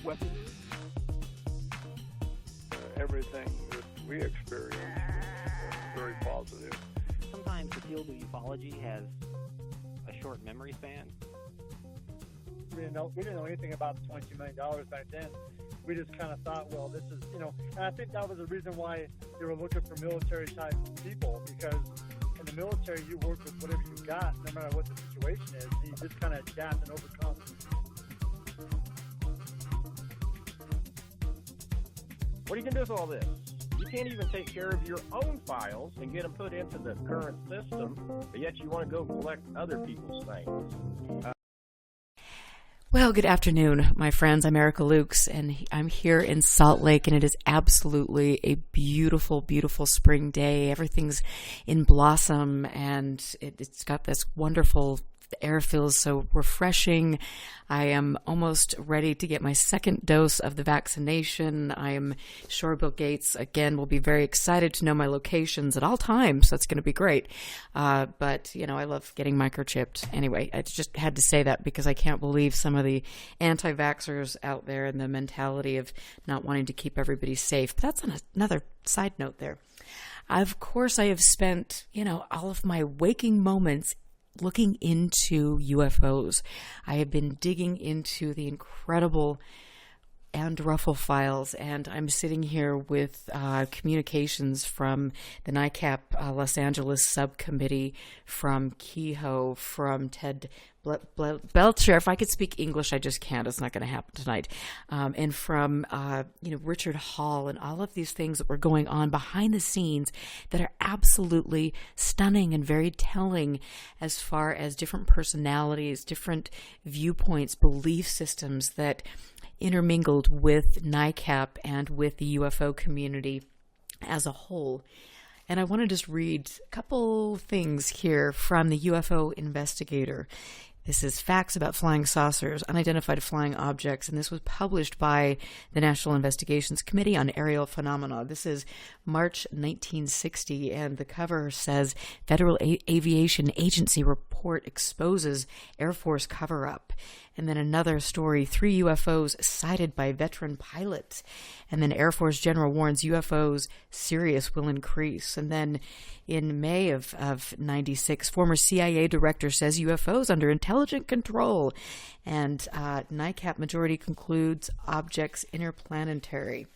weapons. Everything that we experience is very positive. Sometimes the field of ufology has a short memory span. We didn't know anything about the $22 million back then. We just kind of thought, well, this is, and I think that was the reason why they were looking for military-type people, because in the military, you work with whatever you got, no matter what the situation is. You just kind of adapt and overcome. What are you going to do with all this? You can't even take care of your own files and get them put into the current system, but yet you want to go collect other people's things. Well, good afternoon, my friends. I'm Erica Lukes, and I'm here in Salt Lake, and it is absolutely a beautiful, beautiful spring day. Everything's in blossom, and it's got this wonderful, the air feels so refreshing. I am almost ready to get my second dose of the vaccination. I am sure Bill Gates, again, will be very excited to know my locations at all times. That's going to be great. But, I love getting microchipped. Anyway, I just had to say that because I can't believe some of the anti-vaxxers out there and the mentality of not wanting to keep everybody safe. But that's another side note there. Of course, I have spent, all of my waking moments looking into UFOs. I have been digging into the incredible Andruffle files, and I'm sitting here with communications from the NICAP Los Angeles subcommittee, from Kehoe, from Ted Belcher. If I could speak English, I just can't. It's not going to happen tonight. And from Richard Hall, and all of these things that were going on behind the scenes that are absolutely stunning and very telling as far as different personalities, different viewpoints, belief systems that intermingled with NICAP and with the UFO community as a whole. And I want to just read a couple things here from the UFO Investigator. This is Facts About Flying Saucers, Unidentified Flying Objects, and this was published by the National Investigations Committee on Aerial Phenomena. This is March 1960, and the cover says, Federal Aviation Agency Report Exposes Air Force Cover-Up. And then another story, 3 UFOs sighted by veteran pilots. And then Air Force General warns UFOs serious will increase. And then in May of 96, former CIA director says UFOs under intelligent control. And NICAP majority concludes objects interplanetary.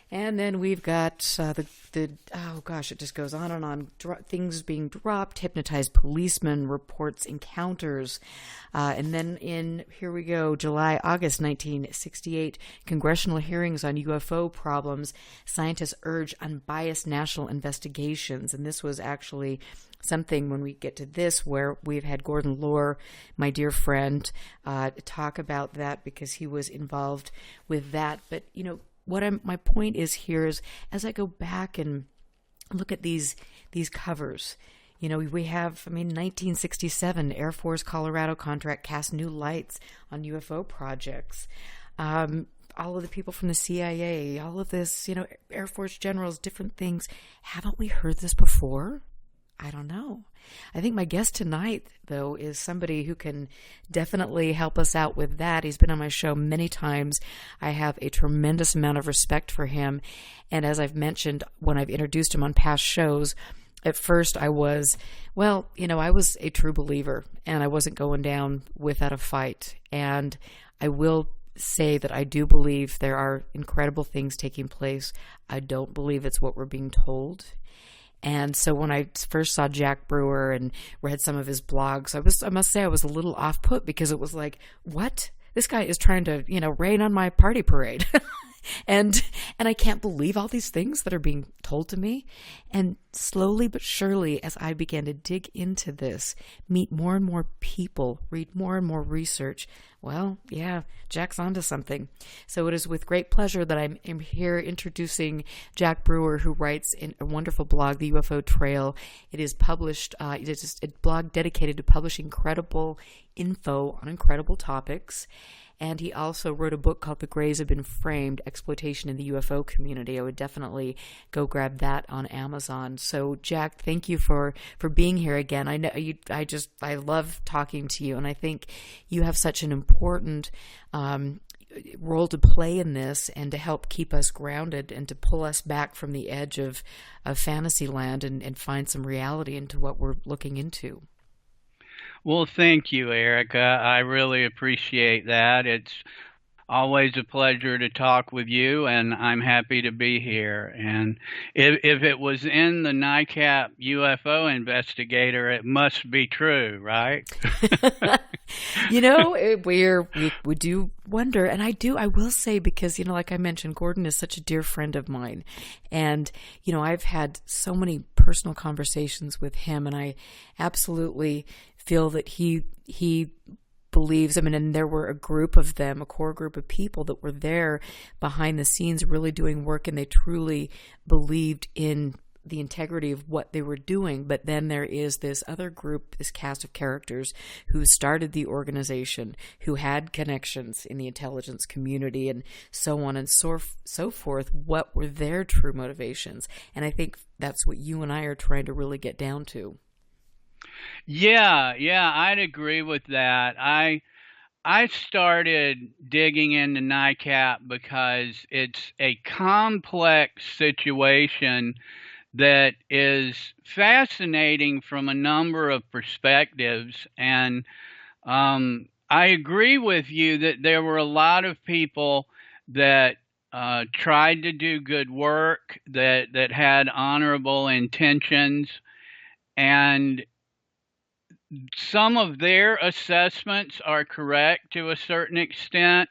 And then we've got it just goes on and on. Things being dropped, hypnotized policeman reports encounters. And then here we go, August 1968, congressional hearings on UFO problems. Scientists urge unbiased national investigations. And this was actually something, when we get to this, where we've had Gordon Lohr, my dear friend, talk about that because he was involved with that. But, my point is here is, as I go back and look at these covers, we have, 1967 Air Force Colorado contract cast new lights on UFO projects. All of the people from the CIA, all of this, Air Force generals, different things. Haven't we heard this before? I don't know. I think my guest tonight, though, is somebody who can definitely help us out with that. He's been on my show many times. I have a tremendous amount of respect for him. And as I've mentioned when I've introduced him on past shows, at first I was a true believer, and I wasn't going down without a fight. And I will say that I do believe there are incredible things taking place. I don't believe it's what we're being told. And so when I first saw Jack Brewer and read some of his blogs, I must say I was a little off put, because it was like, what? This guy is trying to, rain on my party parade. And I can't believe all these things that are being told to me. And slowly but surely, as I began to dig into this, meet more and more people, read more and more research, well, yeah, Jack's onto something. So it is with great pleasure that I'm here introducing Jack Brewer, who writes in a wonderful blog, The UFO Trail. It is published, it is a blog dedicated to publishing credible info on incredible topics. And he also wrote a book called The Greys Have Been Framed, Exploitation in the UFO Community. I would definitely go grab that on Amazon. So, Jack, thank you for being here again. I know I love talking to you, and I think you have such an important role to play in this and to help keep us grounded and to pull us back from the edge of fantasy land and find some reality into what we're looking into. Well, thank you, Erica. I really appreciate that. It's always a pleasure to talk with you, and I'm happy to be here. And if it was in the NICAP UFO investigator, it must be true, right? You know, we do wonder, and I will say, because, you know, like I mentioned, Gordon is such a dear friend of mine, and, you know, I've had so many personal conversations with him, and I absolutely feel that he believes, I mean, and there were a group of them, a core group of people that were there behind the scenes really doing work, and they truly believed in the integrity of what they were doing. But then there is this other group, this cast of characters who started the organization, who had connections in the intelligence community and so on and so forth. What were their true motivations? And I think that's what you and I are trying to really get down to. Yeah, I'd agree with that. I started digging into NICAP because it's a complex situation that is fascinating from a number of perspectives. And I agree with you that there were a lot of people that tried to do good work, that had honorable intentions, and some of their assessments are correct to a certain extent.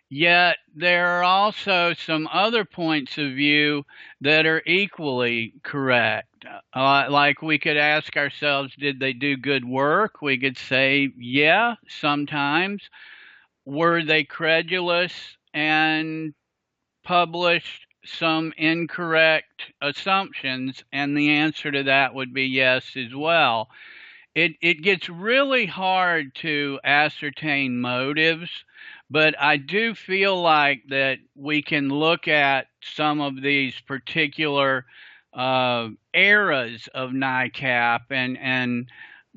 Yet there are also some other points of view that are equally correct. Like, we could ask ourselves, did they do good work? We could say, yeah, sometimes. Were they credulous and published some incorrect assumptions? And the answer to that would be yes as well. It gets really hard to ascertain motives, but I do feel like that we can look at some of these particular eras of NICAP and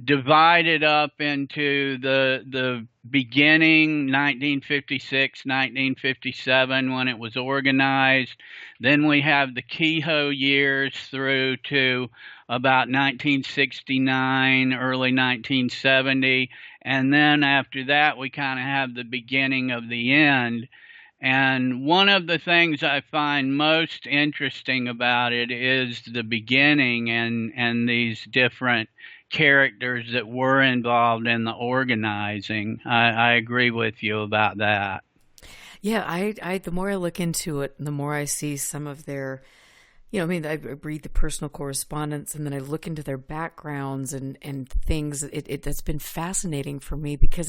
divide it up into the beginning, 1956, 1957, when it was organized. Then we have the Kehoe years through to about 1969, early 1970. And then after that, we kind of have the beginning of the end. And one of the things I find most interesting about it is the beginning and these different characters that were involved in the organizing. I agree with you about that. Yeah, I the more I look into it, the more I see some of their, you know, I mean, I read the personal correspondence, and then I look into their backgrounds and things. That's been fascinating for me, because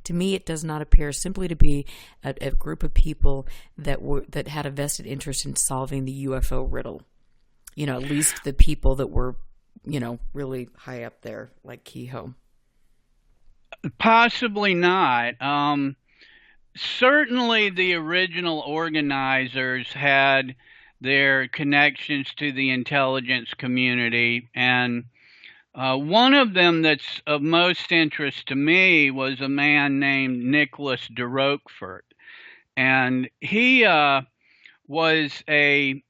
to me, it does not appear simply to be a group of people that had a vested interest in solving the UFO riddle. You know, at least the people that were, you know, really high up there, like Kehoe. Possibly not. Certainly, the original organizers had their connections to the intelligence community, and one of them that's of most interest to me was a man named Nicholas de Roquefort, and he was a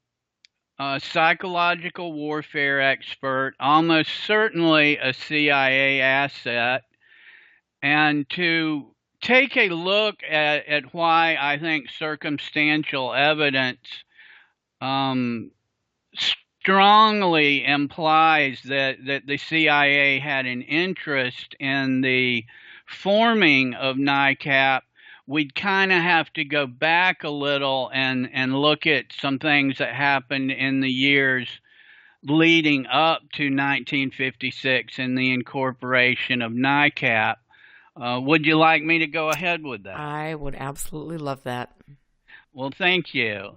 psychological warfare expert, almost certainly a CIA asset. And to take a look at why I think circumstantial evidence strongly implies that the CIA had an interest in the forming of NICAP, we'd kind of have to go back a little and look at some things that happened in the years leading up to 1956 and the incorporation of NICAP. Would you like me to go ahead with that? I would absolutely love that. Well, thank you.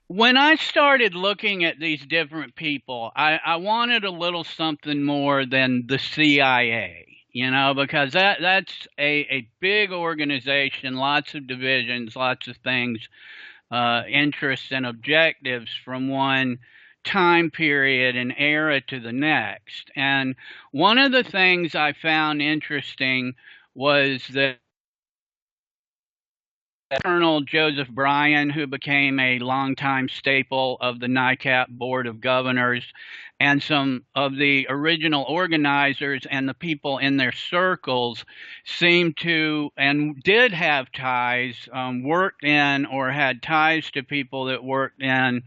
When I started looking at these different people, I wanted a little something more than the CIA, you know, because that's a big organization, lots of divisions, lots of things, interests and objectives from one time period and era to the next. And one of the things I found interesting was that Colonel Joseph Bryan, who became a longtime staple of the NICAP Board of Governors, and some of the original organizers and the people in their circles seemed to and did have ties, worked in or had ties to people that worked in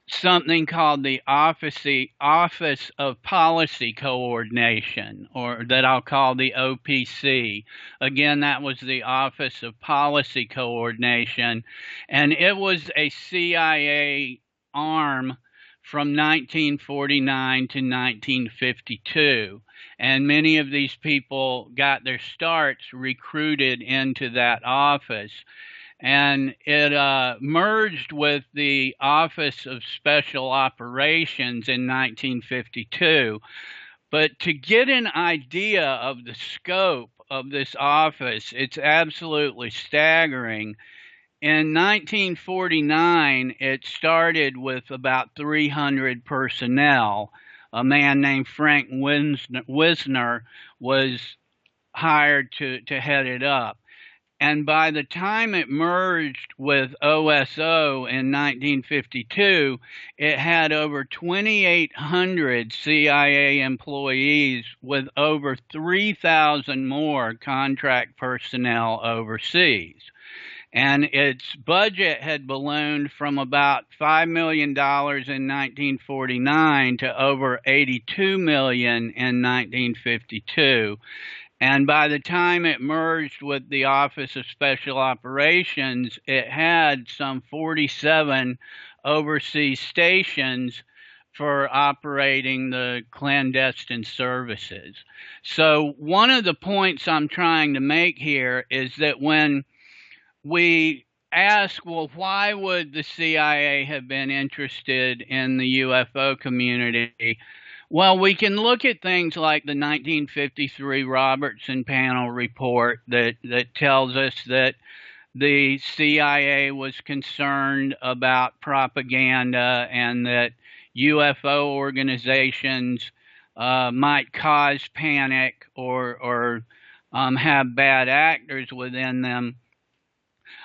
something called the Office of Policy Coordination, or that I'll call the OPC. Again, that was the Office of Policy Coordination, and it was a CIA arm from 1949 to 1952. And many of these people got their starts recruited into that office, and it merged with the Office of Special Operations in 1952. But to get an idea of the scope of this office, it's absolutely staggering. In 1949, it started with about 300 personnel. A man named Frank Wisner was hired to head it up. And by the time it merged with OSO in 1952, it had over 2,800 CIA employees with over 3,000 more contract personnel overseas. And its budget had ballooned from about $5 million in 1949 to over $82 million in 1952. And by the time it merged with the Office of Special Operations, it had some 47 overseas stations for operating the clandestine services. So one of the points I'm trying to make here is that when we ask, well, why would the CIA have been interested in the UFO community? Well, we can look at things like the 1953 Robertson Panel report that tells us that the CIA was concerned about propaganda and that UFO organizations might cause panic or have bad actors within them.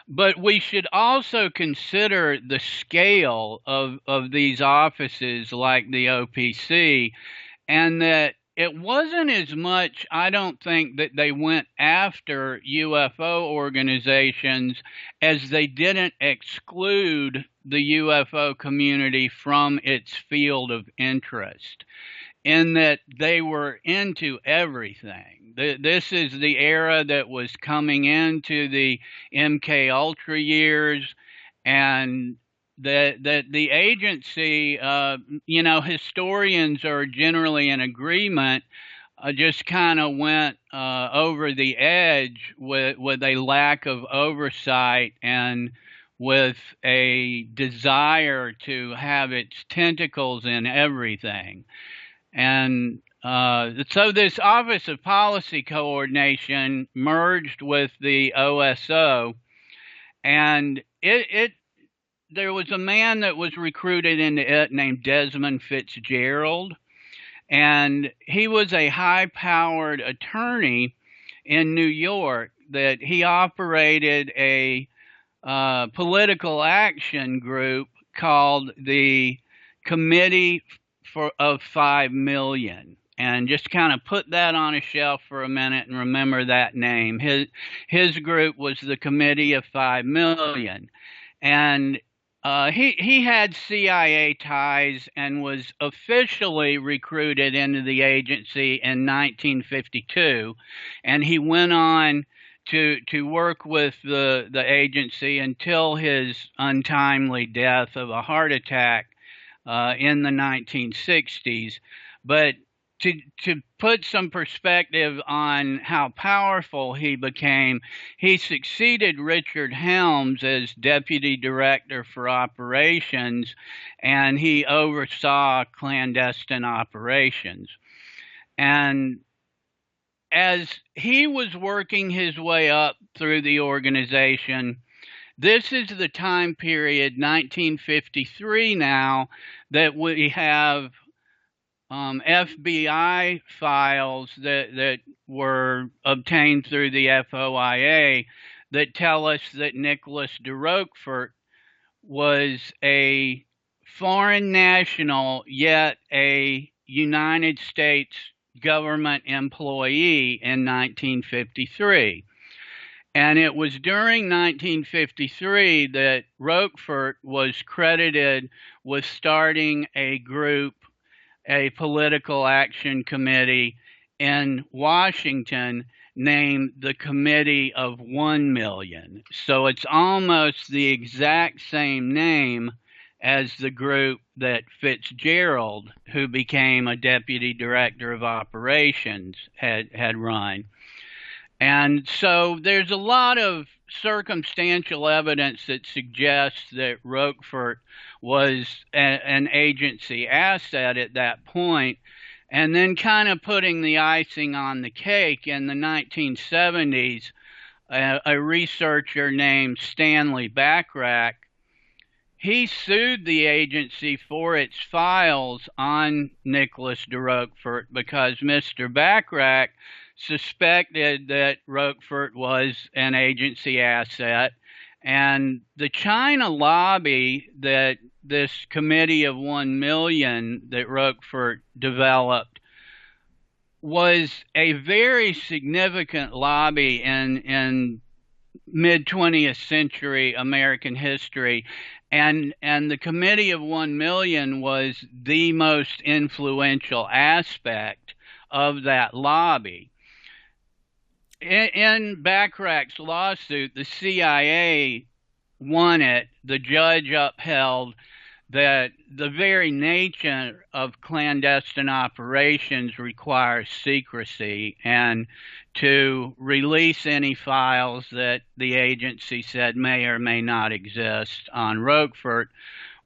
But we should also consider the scale of these offices like the OPC, and that it wasn't as much, I don't think, that they went after UFO organizations as they didn't exclude the UFO community from its field of interest, in that they were into everything. This is the era that was coming into the MK Ultra years, and that the agency, historians are generally in agreement, just kind of went over the edge with a lack of oversight and with a desire to have its tentacles in everything. And so this Office of Policy Coordination merged with the OSO, and there was a man that was recruited into it named Desmond Fitzgerald, and he was a high-powered attorney in New York that he operated a political action group called the Committee of 5 million. And just kind of put that on a shelf for a minute and remember that name. His group was the Committee of 5 million. And he had CIA ties and was officially recruited into the agency in 1952. And he went on to work with the agency until his untimely death of a heart attack in the 1960s. But to put some perspective on how powerful he became, he succeeded Richard Helms as Deputy Director for Operations, and he oversaw clandestine operations. And as he was working his way up through the organization, this is the time period, 1953 now, that we have FBI files that were obtained through the FOIA that tell us that Nicholas de Roquefort was a foreign national, yet a United States government employee in 1953. And it was during 1953 that Roquefort was credited with starting a group, a political action committee in Washington named the Committee of 1 Million. So it's almost the exact same name as the group that Fitzgerald, who became a deputy director of operations, had run. And so there's a lot of circumstantial evidence that suggests that Roquefort was an agency asset at that point. And then kind of putting the icing on the cake, in the 1970s, a researcher named Stanley Bachrach, he sued the agency for its files on Nicholas de Roquefort because Mr. Bachrach suspected that Roquefort was an agency asset. And the China lobby that this Committee of 1 Million that Roquefort developed was a very significant lobby in mid-20th century American history. And the Committee of 1 Million was the most influential aspect of that lobby. In Bachrach's lawsuit, the CIA won it. The judge upheld that the very nature of clandestine operations requires secrecy, and to release any files that the agency said may or may not exist on Roquefort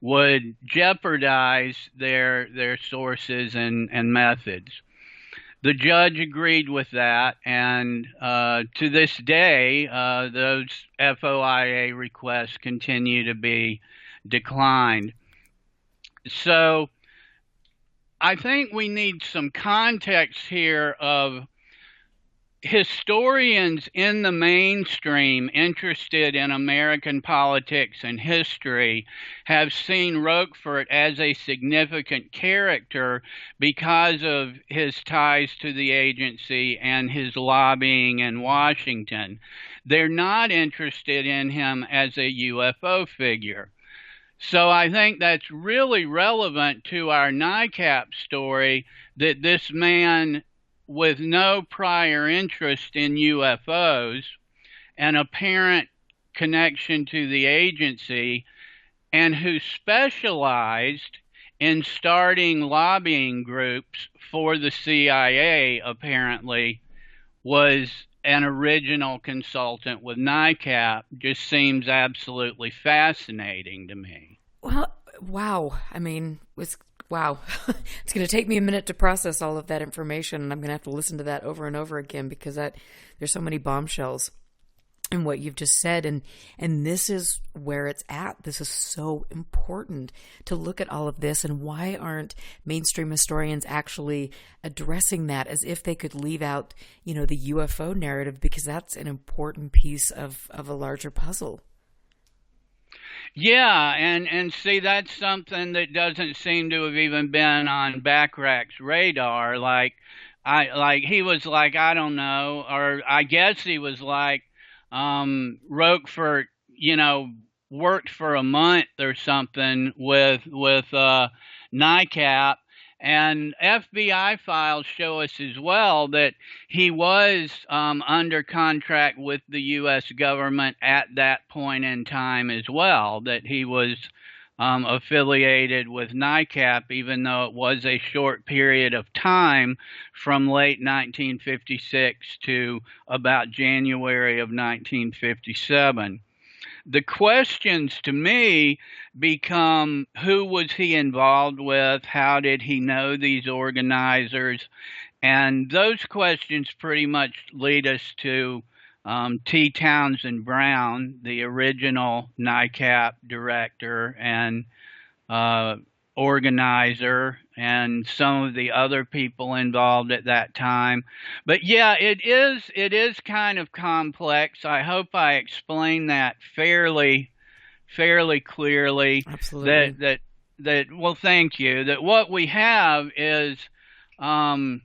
would jeopardize their sources and methods. The judge agreed with that, and to this day, those FOIA requests continue to be declined. So I think we need some context here of historians in the mainstream interested in American politics and history have seen Roquefort as a significant character because of his ties to the agency and his lobbying in Washington. They're not interested in him as a UFO figure. So I think that's really relevant to our NICAP story, that this man with no prior interest in UFOs, an apparent connection to the agency, and who specialized in starting lobbying groups for the CIA, apparently, was an original consultant with NICAP, just seems absolutely fascinating to me. Well, wow. I mean, wow. It's going to take me a minute to process all of that information, and I'm going to have to listen to that over and over again because there's so many bombshells in what you've just said, and this is where it's at. This is so important to look at all of this, and why aren't mainstream historians actually addressing that as if they could leave out, the UFO narrative, because that's an important piece of a larger puzzle. Yeah, and see, that's something that doesn't seem to have even been on Bachrach's radar. He was like, I don't know, or I guess he was like, Roquefort, worked for a month or something with NICAP, and FBI files show us as well that he was under contract with the U.S. government at that point in time as well, that he was affiliated with NICAP, even though it was a short period of time from late 1956 to about January of 1957. The questions to me become, who was he involved with? How did he know these organizers? And those questions pretty much lead us to T. Townsend Brown, the original NICAP director, and organizer and some of the other people involved at that time. But yeah, it is kind of complex. I hope I explained that fairly clearly. Absolutely. That well, thank you. That what we have is um,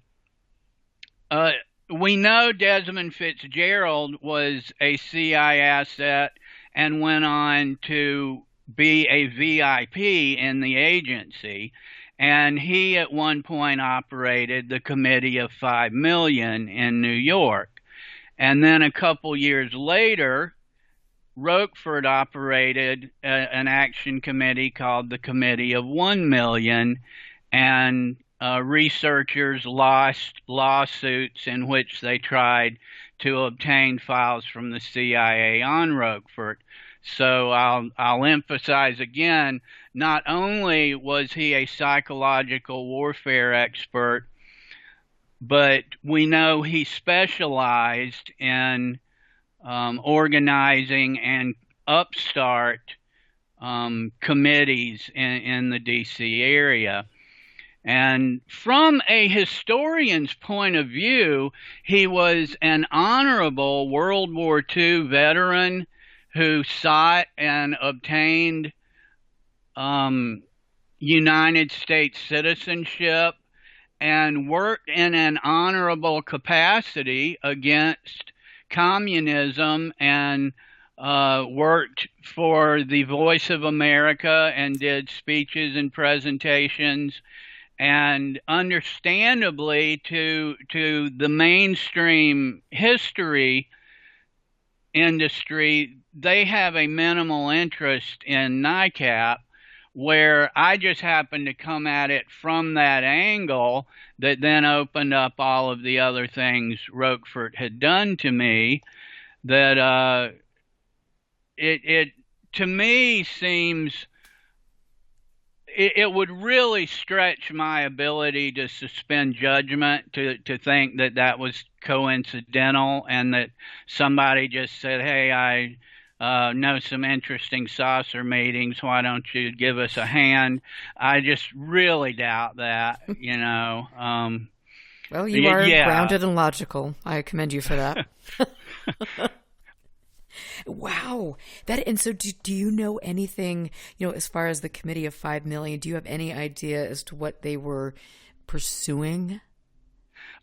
uh, we know Desmond Fitzgerald was a CI asset and went on to be a VIP in the agency. And he at one point operated the Committee of 5 Million in New York. And then a couple years later, Roquefort operated an action committee called the Committee of 1 Million, and researchers lost lawsuits in which they tried to obtain files from the CIA on Roquefort. So I'll emphasize again, not only was he a psychological warfare expert, but we know he specialized in organizing and upstart committees in the DC area. And from a historian's point of view, he was an honorable World War II veteran who sought and obtained United States citizenship and worked in an honorable capacity against communism and worked for the Voice of America and did speeches and presentations. And understandably, to the mainstream history industry, they have a minimal interest in NICAP, where I just happened to come at it from that angle that then opened up all of the other things Roquefort had done to me. That it to me seems it would really stretch my ability to suspend judgment to think that that was coincidental and that somebody just said, hey, I know some interesting saucer meetings. Why don't you give us a hand? I just really doubt that, you know. Well, you are grounded and logical. I commend you for that. Wow. And so do you know anything, as far as the Committee of 5 Million, do you have any idea as to what they were pursuing?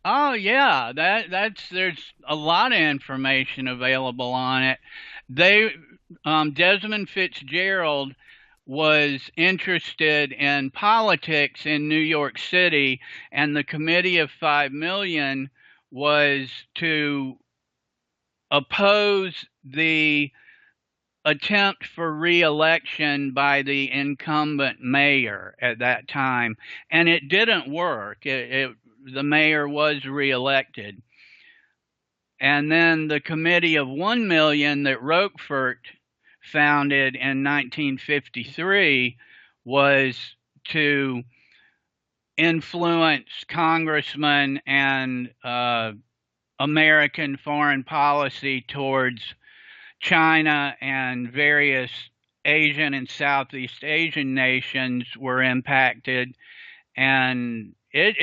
Oh yeah, there's a lot of information available on it. Desmond Fitzgerald was interested in politics in New York City, and the Committee of 5 Million was to oppose the attempt for re-election by the incumbent mayor at that time, and it didn't work. The mayor was re-elected. And then the Committee of 1 Million that Roquefort founded in 1953 was to influence congressmen and American foreign policy towards China, and various Asian and Southeast Asian nations were impacted. And we're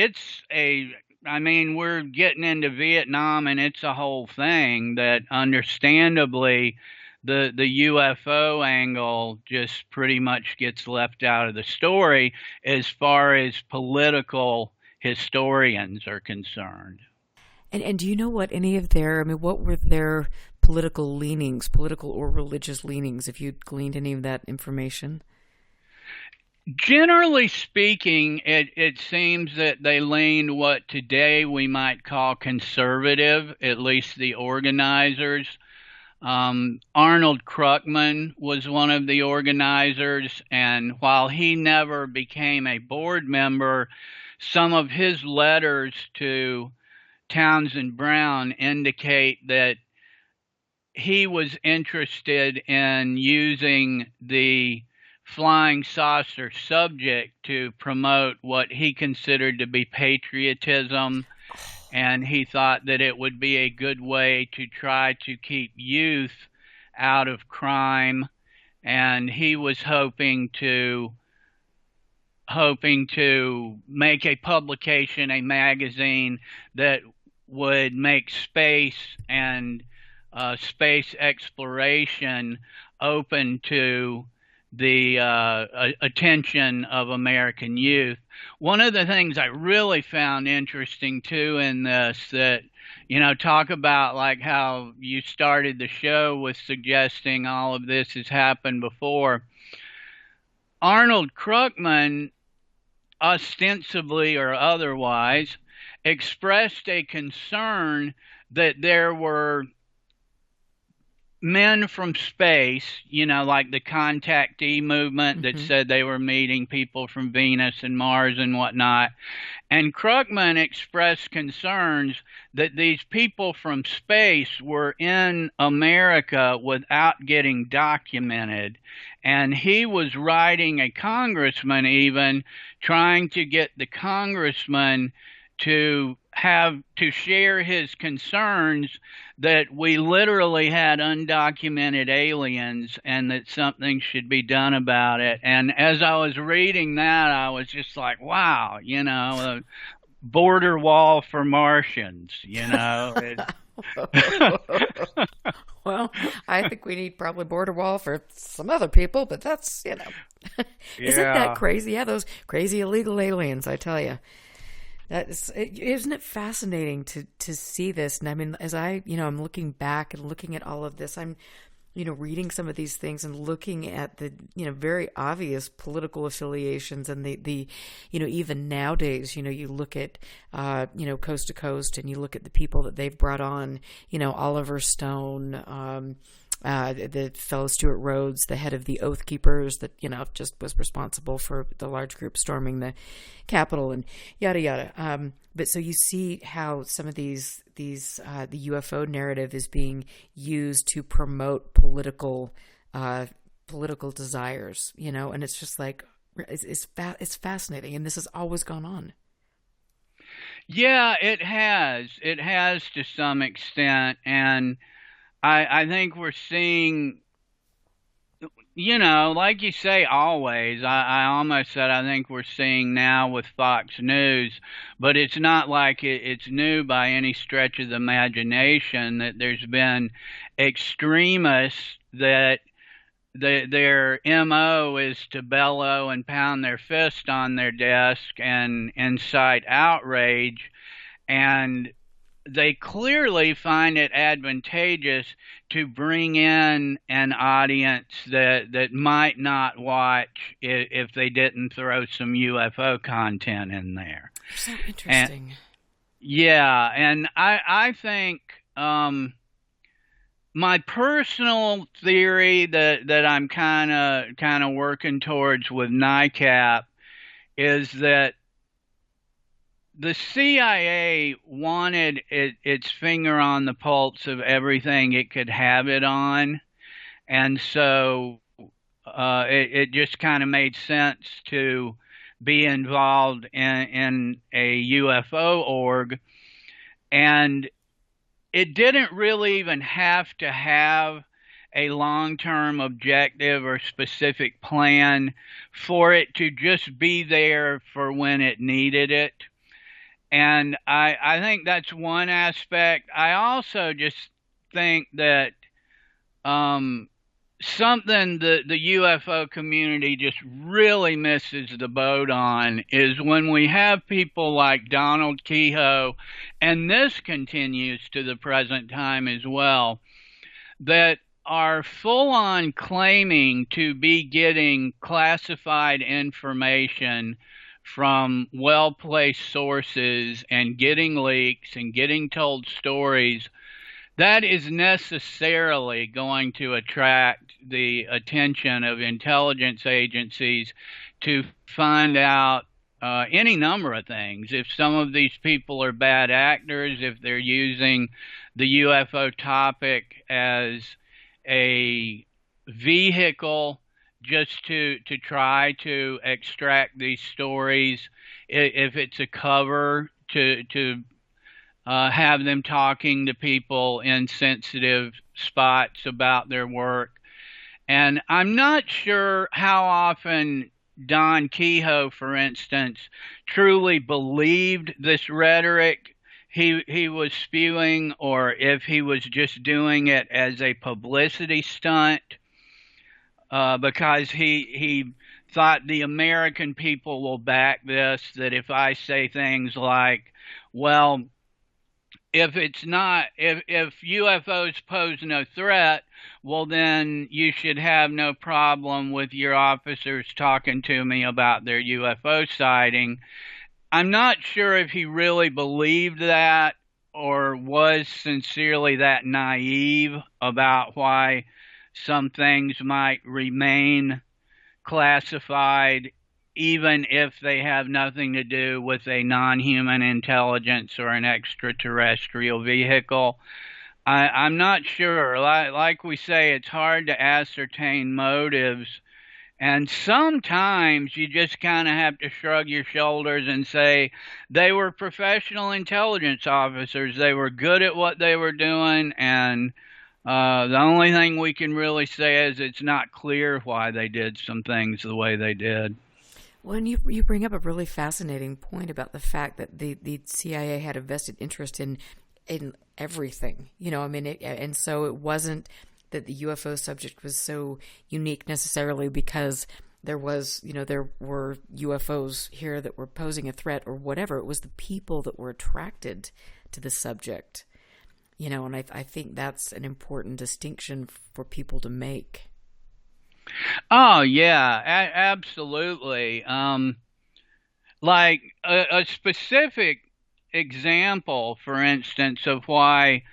getting into Vietnam, and it's a whole thing that understandably the UFO angle just pretty much gets left out of the story as far as political historians are concerned. And do you know what what were their political leanings, political or religious leanings, if you'd gleaned any of that information? Generally speaking, it seems that they leaned what today we might call conservative, at least the organizers. Arnold Krugman was one of the organizers, and while he never became a board member, some of his letters to Townsend Brown indicate that he was interested in using the flying saucer subject to promote what he considered to be patriotism, and he thought that it would be a good way to try to keep youth out of crime, and he was hoping to hoping to make a publication, a magazine that would make space and space exploration open to the attention of American youth. One of the things I really found interesting too in this, that, talk about like how you started the show with suggesting all of this has happened before. Arnold Krugman, ostensibly or otherwise, expressed a concern that there were men from space, like the contactee movement that said they were meeting people from Venus and Mars and whatnot. And Krugman expressed concerns that these people from space were in America without getting documented. And he was writing a congressman, even trying to get the congressman to share his concerns that we literally had undocumented aliens and that something should be done about it. And as I was reading that, I was just like, wow, a border wall for Martians, Well, I think we need probably border wall for some other people, but that's, Isn't that crazy? Yeah, those crazy illegal aliens, I tell you. Isn't it fascinating to see this? And I mean, as I'm looking back and looking at all of this, I'm, reading some of these things and looking at the, very obvious political affiliations and the even nowadays, you look at, Coast to Coast and you look at the people that they've brought on, Oliver Stone, the fellow Stuart Rhodes, the head of the Oath Keepers that, just was responsible for the large group storming the Capitol and yada, yada. But so you see how some of the UFO narrative is being used to promote political desires, and it's just like, it's fascinating. And this has always gone on. Yeah, it has to some extent. And I think we're seeing, like you say, always. I almost said I think we're seeing now with Fox News, but it's not like it's new by any stretch of the imagination that there's been extremists that their MO is to bellow and pound their fist on their desk and incite outrage. And they clearly find it advantageous to bring in an audience that might not watch if they didn't throw some UFO content in there. So interesting. And I think my personal theory that I'm kind of working towards with NICAP is that the CIA wanted its finger on the pulse of everything it could have it on. And so it just kind of made sense to be involved in a UFO org. And it didn't really even have to have a long-term objective or specific plan for it to just be there for when it needed it. And I think that's one aspect. I also just think that something the UFO community just really misses the boat on is when we have people like Donald Kehoe, and this continues to the present time as well, that are full-on claiming to be getting classified information from well-placed sources and getting leaks and getting told stories. That is necessarily going to attract the attention of intelligence agencies to find out any number of things. If some of these people are bad actors, if they're using the UFO topic as a vehicle just to try to extract these stories, if it's a cover to have them talking to people in sensitive spots about their work. And I'm not sure how often Don Kehoe, for instance, truly believed this rhetoric he was spewing, or if he was just doing it as a publicity stunt, because he thought the American people will back this. That if I say things like, well, if UFOs pose no threat, well then you should have no problem with your officers talking to me about their UFO sighting. I'm not sure if he really believed that or was sincerely that naive about why some things might remain classified, even if they have nothing to do with a non-human intelligence or an extraterrestrial vehicle. I'm not sure. Like we say, it's hard to ascertain motives. And sometimes you just kind of have to shrug your shoulders and say they were professional intelligence officers. They were good at what they were doing, and the only thing we can really say is it's not clear why they did some things the way they did. Well, and you bring up a really fascinating point about the fact that the CIA had a vested interest in everything. I mean, and so it wasn't that the UFO subject was so unique necessarily because there were UFOs here that were posing a threat or whatever. It was the people that were attracted to the subject. And I think that's an important distinction for people to make. Oh, yeah, absolutely. Like a specific example, for instance, of why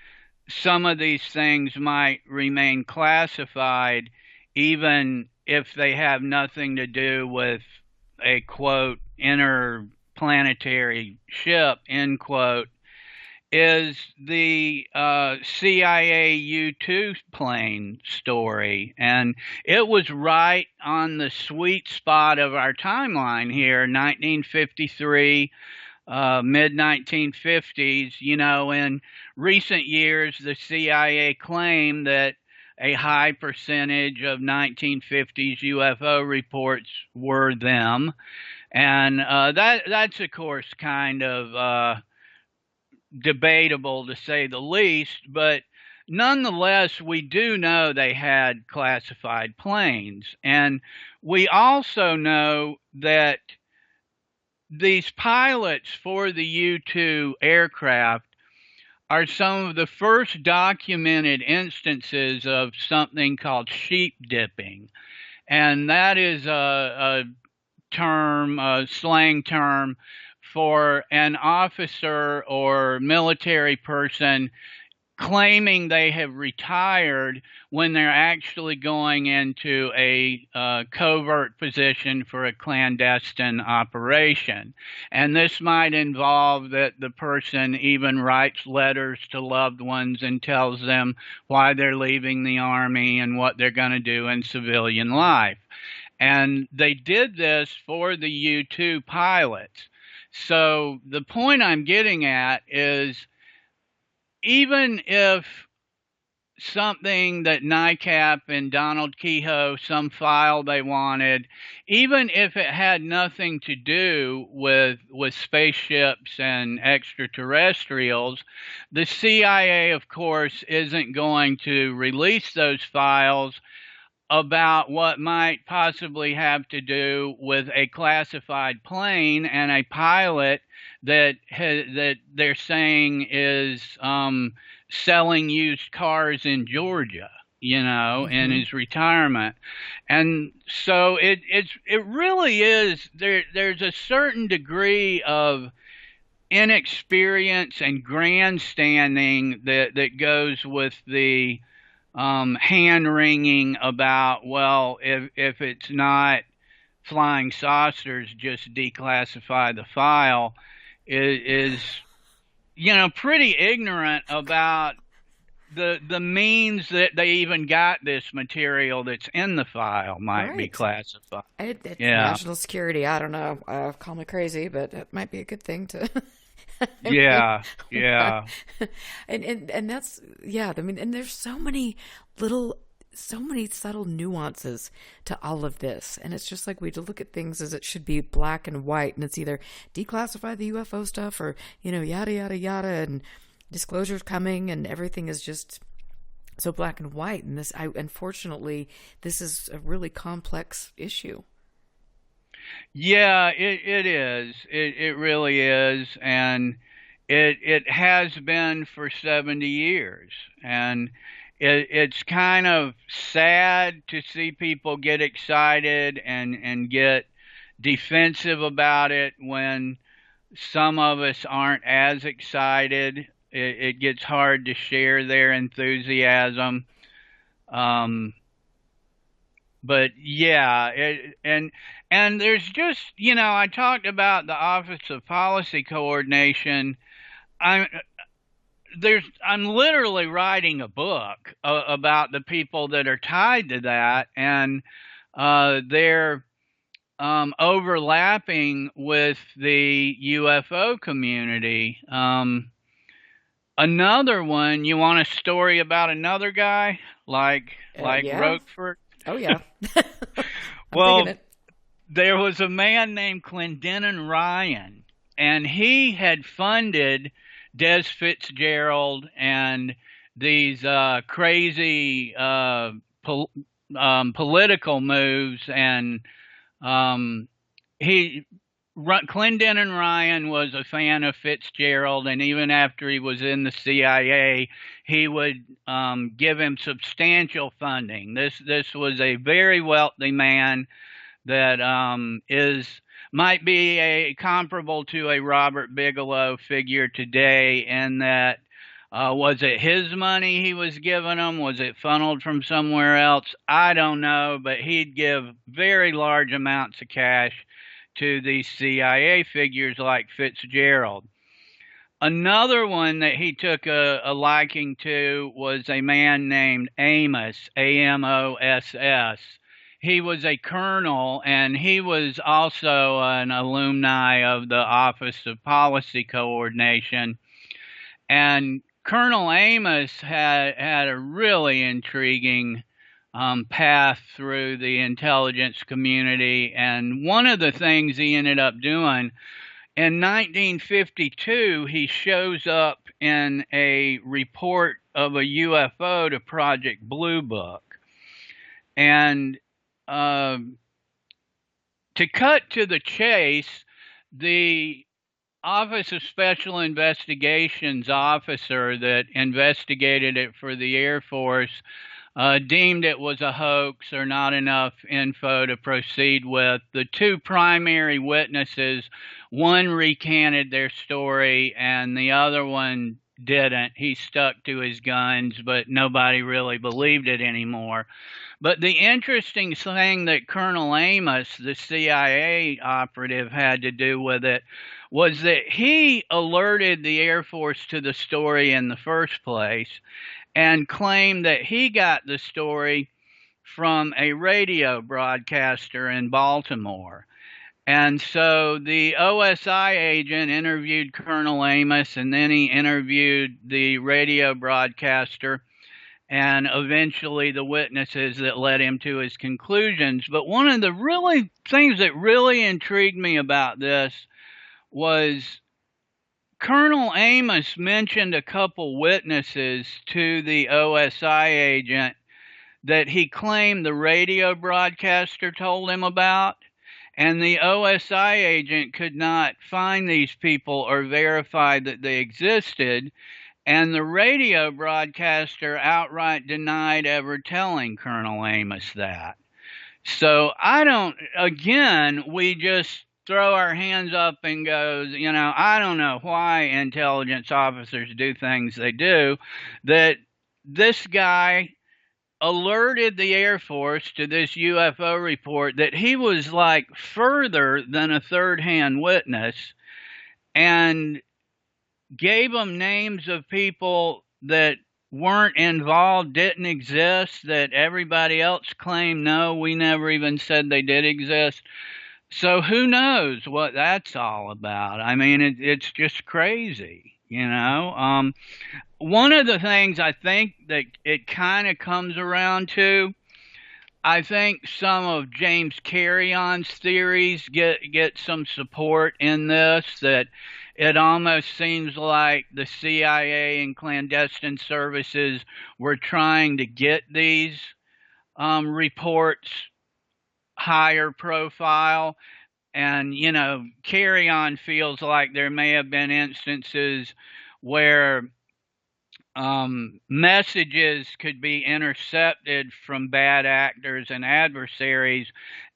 some of these things might remain classified, even if they have nothing to do with a, quote, interplanetary ship, end quote, is the CIA U-2 plane story. And it was right on the sweet spot of our timeline here, 1953, mid-1950s. In recent years, the CIA claimed that a high percentage of 1950s UFO reports were them. And that's, of course, kind of debatable to say the least, but nonetheless, we do know they had classified planes. And we also know that these pilots for the U-2 aircraft are some of the first documented instances of something called sheep dipping. And that is a term, a slang term for an officer or military person claiming they have retired when they're actually going into a covert position for a clandestine operation. And this might involve that the person even writes letters to loved ones and tells them why they're leaving the Army and what they're going to do in civilian life. And they did this for the U-2 pilots. So the point I'm getting at is, even if something that NICAP and Donald Kehoe, some file they wanted, even if it had nothing to do with spaceships and extraterrestrials, the CIA, of course, isn't going to release those files about what might possibly have to do with a classified plane and a pilot that they're saying is selling used cars in Georgia, in his retirement. And so it really is, there's a certain degree of inexperience and grandstanding that goes with the hand-wringing about, well, if it's not flying saucers, just declassify the file, is pretty ignorant about the means that they even got this material that's in the file might be classified. It's national security. I don't know. Call me crazy, but it might be a good thing to... Yeah. and that's, I mean, and there's so many little so many subtle nuances to all of this. And it's just like we look at things as it should be black and white. And it's either declassify the UFO stuff or, yada, yada, yada. And disclosure's coming and everything is just so black and white. And unfortunately, this is a really complex issue. Yeah, it is. It really is. And it has been for 70 years. And it's kind of sad to see people get excited and get defensive about it when some of us aren't as excited. It gets hard to share their enthusiasm. But yeah, and there's just, I talked about the Office of Policy Coordination. I'm literally writing a book about the people that are tied to that, and they're overlapping with the UFO community. Another one, you want a story about another guy like yeah. Roquefort? Oh yeah. Well, there was a man named Clendenin Ryan, and he had funded Des Fitzgerald and these crazy political moves, and Clendenin Ryan was a fan of Fitzgerald, and even after he was in the CIA, he would give him substantial funding. This was a very wealthy man that might be comparable to a Robert Bigelow figure today, in that was it his money he was giving them? Was it funneled from somewhere else? I don't know, but he'd give very large amounts of cash to these CIA figures like Fitzgerald. Another one that he took a liking to was a man named Amos, Amoss. He was a colonel, and he was also an alumni of the Office of Policy Coordination. And Colonel Amos had a really intriguing path through the intelligence community. And one of the things he ended up doing, in 1952, he shows up in a report of a UFO to Project Blue Book. And to cut to the chase, the Office of Special Investigations officer that investigated it for the Air Force deemed it was a hoax or not enough info to proceed with. The two primary witnesses, one recanted their story and the other one didn't. He stuck to his guns, but nobody really believed it anymore. But the interesting thing that Colonel Amos, the CIA operative, had to do with it was that he alerted the Air Force to the story in the first place and claimed that he got the story from a radio broadcaster in Baltimore. And so the OSI agent interviewed Colonel Amos, and then he interviewed the radio broadcaster and eventually the witnesses that led him to his conclusions. But one of the things that really intrigued me about this was Colonel Amos mentioned a couple witnesses to the OSI agent that he claimed the radio broadcaster told him about, and the OSI agent could not find these people or verify that they existed, and the radio broadcaster outright denied ever telling Colonel Amos that. So we just throw our hands up and go, I don't know why intelligence officers do things they do, that this guy alerted the Air Force to this UFO report, that he was like further than a third-hand witness, and gave them names of people that weren't involved, didn't exist, that everybody else claimed, no, we never even said they did exist. So who knows what that's all about? I mean, it's just crazy, One of the things I think that it kind of comes around to, I think some of James Carrion's theories get some support in this, that it almost seems like the CIA and clandestine services were trying to get these reports higher profile. And, Carrion feels like there may have been instances where messages could be intercepted from bad actors and adversaries,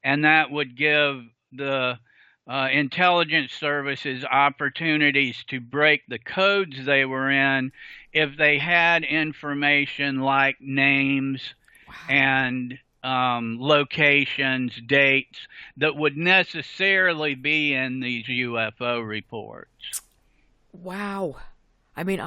and that would give the intelligence services opportunities to break the codes they were in if they had information like names and locations, dates that would necessarily be in these UFO reports. Wow. I mean,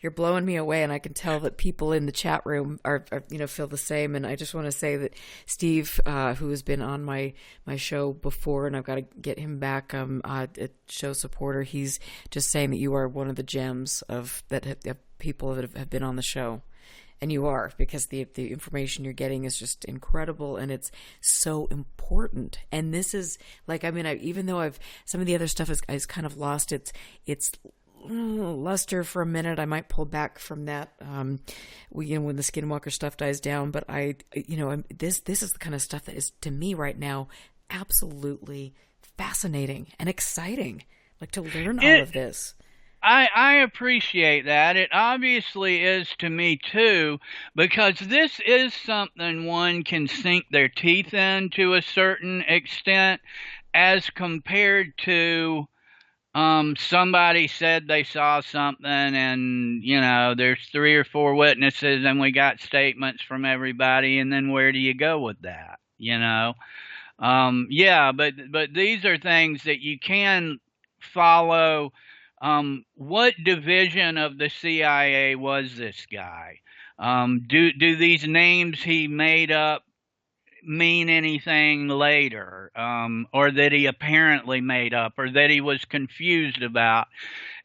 you're blowing me away, and I can tell that people in the chat room are feel the same. And I just want to say that Steve, who has been on my show before, and I've got to get him back, a show supporter, he's just saying that you are one of the gems of people that have been on the show. And you are, because the information you're getting is just incredible, and it's so important. And this is even though some of the other stuff is kind of lost its luster for a minute. I might pull back from that, when the Skinwalker stuff dies down. But this is the kind of stuff that is, to me right now, absolutely fascinating and exciting. Like, to learn all of this. I appreciate that. It obviously is to me too, because this is something one can sink their teeth in to a certain extent, as compared to somebody said they saw something, and there's 3 or 4 witnesses and we got statements from everybody, and then where do you go with that? But these are things that you can follow. What division of the CIA was this guy? Do these names he made up mean anything later, or that he apparently made up, or that he was confused about?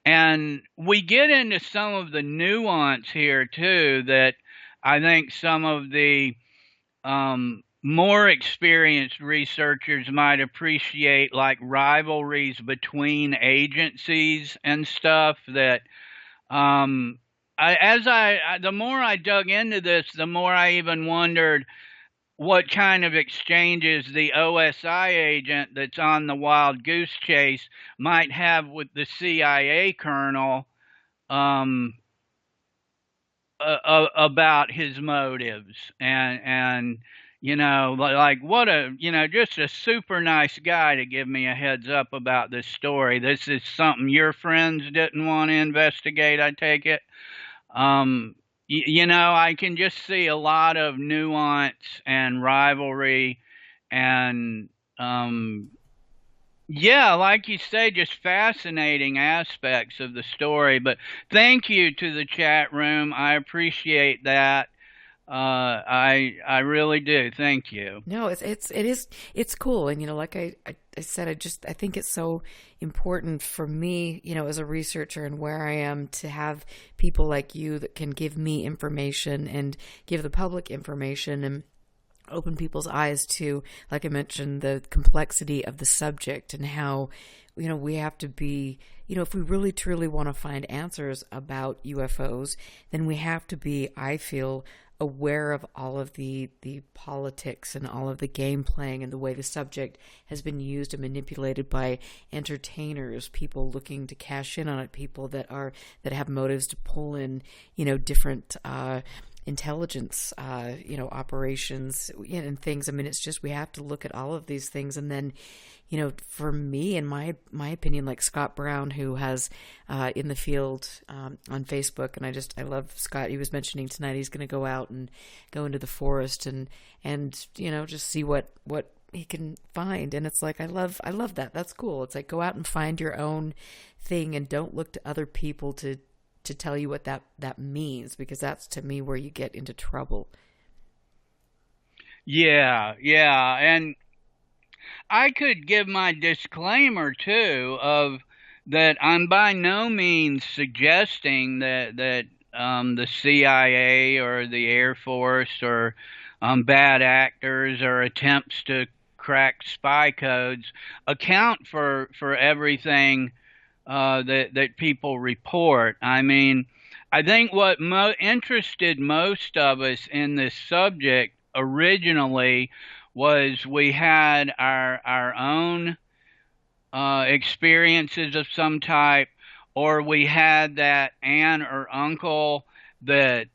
And we get into some of the nuance here too, that I think some of the more experienced researchers might appreciate, like rivalries between agencies and stuff. That the more I dug into this, the more I even wondered what kind of exchanges the OSI agent that's on the wild goose chase might have with the CIA colonel about his motives, and like what just a super nice guy to give me a heads up about this story. This is something your friends didn't want to investigate, I take it. I can just see a lot of nuance and rivalry, and like you say, just fascinating aspects of the story. But thank you to the chat room. I appreciate that. I really do. Thank you. No, it's cool. And, like I said, I think it's so important for me, as a researcher and where I am, to have people like you that can give me information and give the public information and open people's eyes to, like I mentioned, the complexity of the subject, and how, we have to be, if we really truly want to find answers about UFOs, then we have to be, I feel, aware of all of the politics and all of the game playing and the way the subject has been used and manipulated by entertainers, people looking to cash in on it, people that have motives to pull in, different intelligence, operations and things. I mean, it's just, we have to look at all of these things. And then, for me, in my opinion, like Scott Brown, who has in the field on Facebook, and I love Scott. He was mentioning tonight he's going to go out and go into the forest and just see what he can find. And it's like, I love that. That's cool. It's like, go out and find your own thing, and don't look to other people to tell you what that means, because that's, to me, where you get into trouble. Yeah. And I could give my disclaimer too of that I'm by no means suggesting that the CIA or the Air Force or bad actors or attempts to crack spy codes account for everything that people report. I mean, I think what interested most of us in this subject originally was we had our own experiences of some type, or we had that aunt or uncle that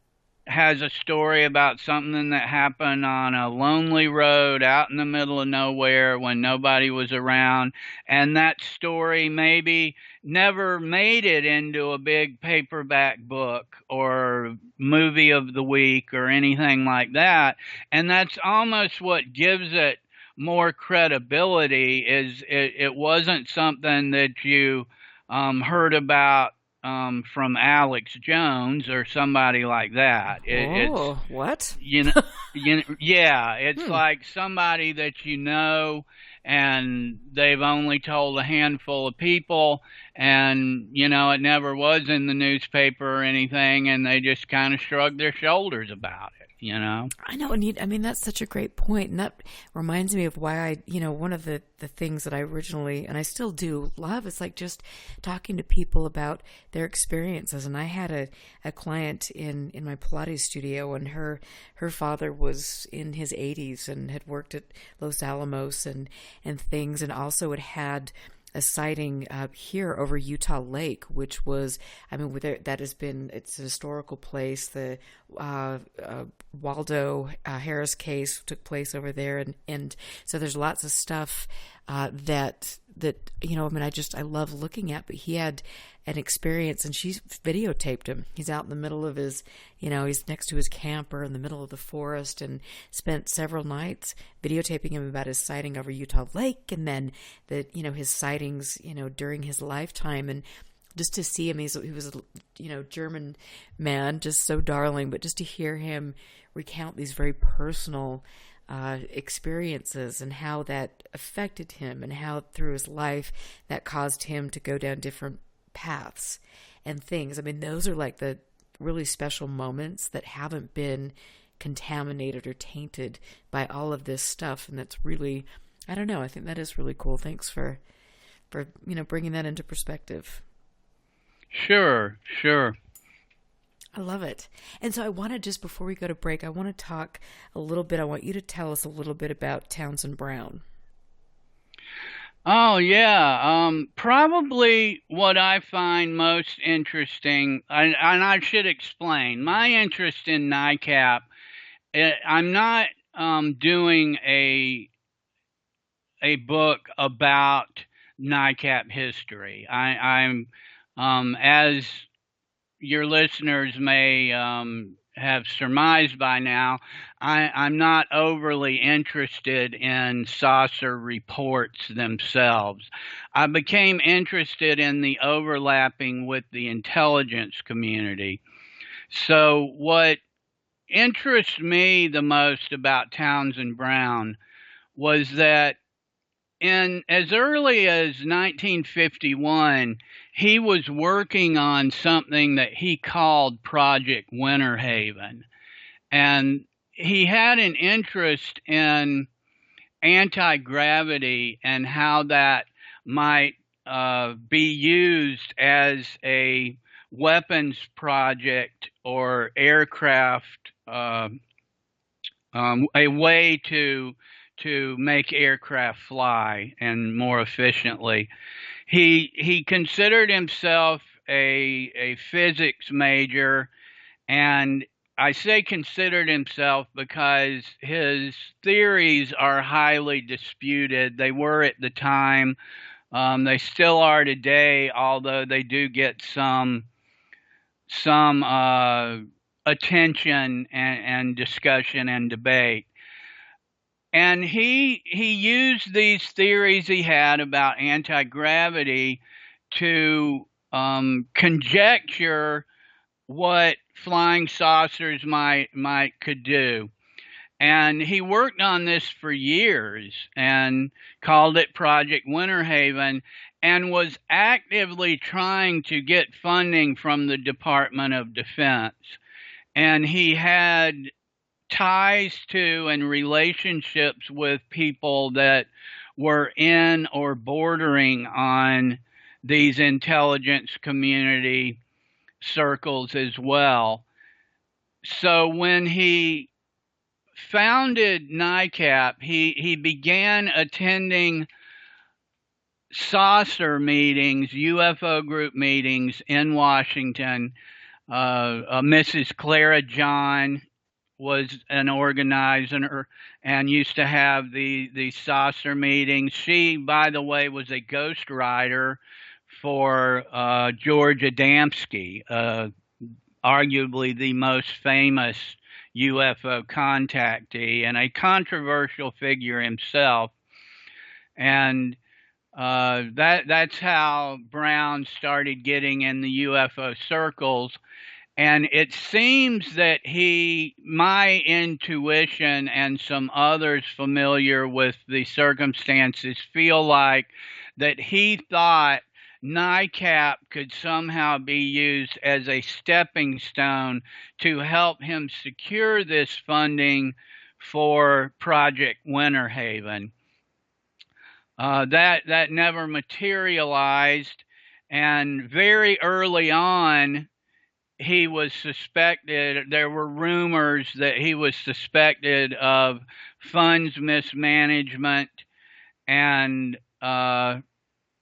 has a story about something that happened on a lonely road out in the middle of nowhere when nobody was around, and that story maybe never made it into a big paperback book or movie of the week or anything like that. And that's almost what gives it more credibility. Is it wasn't something that you heard about from Alex Jones or somebody like that. It's What? yeah, it's like somebody that and they've only told a handful of people, and it never was in the newspaper or anything, and they just kind of shrugged their shoulders about it. I know, and I mean, that's such a great point, and that reminds me of why one of the things that I originally, and I still do love, is like just talking to people about their experiences. And I had a client in my Pilates studio, and her father was in his 80s and had worked at Los Alamos and things, and also had a sighting here over Utah Lake, which was, I mean, it's a historical place. The Waldo Harris case took place over there, and so there's lots of stuff that I mean, I love looking at. But he had an experience, and she videotaped him. He's out in the middle of his, he's next to his camper in the middle of the forest, and spent several nights videotaping him about his sighting over Utah Lake, and then his sightings, during his lifetime. And just to see him, he was a German man, just so darling, but just to hear him recount these very personal experiences and how that affected him, and how through his life that caused him to go down different paths and things. I mean, those are like the really special moments that haven't been contaminated or tainted by all of this stuff. And that's really, I don't know, I think that is really cool. Thanks for bringing that into perspective. Sure. I love it. And so I want to, just before we go to break, I want to talk a little bit. I want you to tell us a little bit about Townsend Brown. Oh, yeah. Probably what I find most interesting, and I should explain, my interest in NICAP, I'm not doing a book about NICAP history. I'm as your listeners may have surmised by now, I'm not overly interested in saucer reports themselves. I became interested in the overlapping with the intelligence community. So what interests me the most about Townsend Brown was that in as early as 1951, he was working on something that he called Project Winter Haven. And he had an interest in anti-gravity and how that might be used as a weapons project or aircraft, a way to make aircraft fly and more efficiently. He considered himself a physics major, and I say considered himself because his theories are highly disputed. They were at the time. They still are today, although they do get some attention and discussion and debate. And he used these theories he had about anti-gravity to conjecture what flying saucers could do. And he worked on this for years and called it Project Winter Haven. and was actively trying to get funding from the Department of Defense. And he had ties to and relationships with people that were in or bordering on these intelligence community circles as well. So when he founded NICAP, he began attending saucer meetings, UFO group meetings in Washington. Mrs. Clara John was an organizer and used to have the saucer meetings. She, by the way, was a ghostwriter for George Adamski, arguably the most famous UFO contactee and a controversial figure himself. And that's how Brown started getting in the UFO circles. And it seems that my intuition and some others familiar with the circumstances feel like that he thought NICAP could somehow be used as a stepping stone to help him secure this funding for Project Winter Haven. That never materialized, and very early on, he was suspected. There were rumors that he was suspected of funds mismanagement and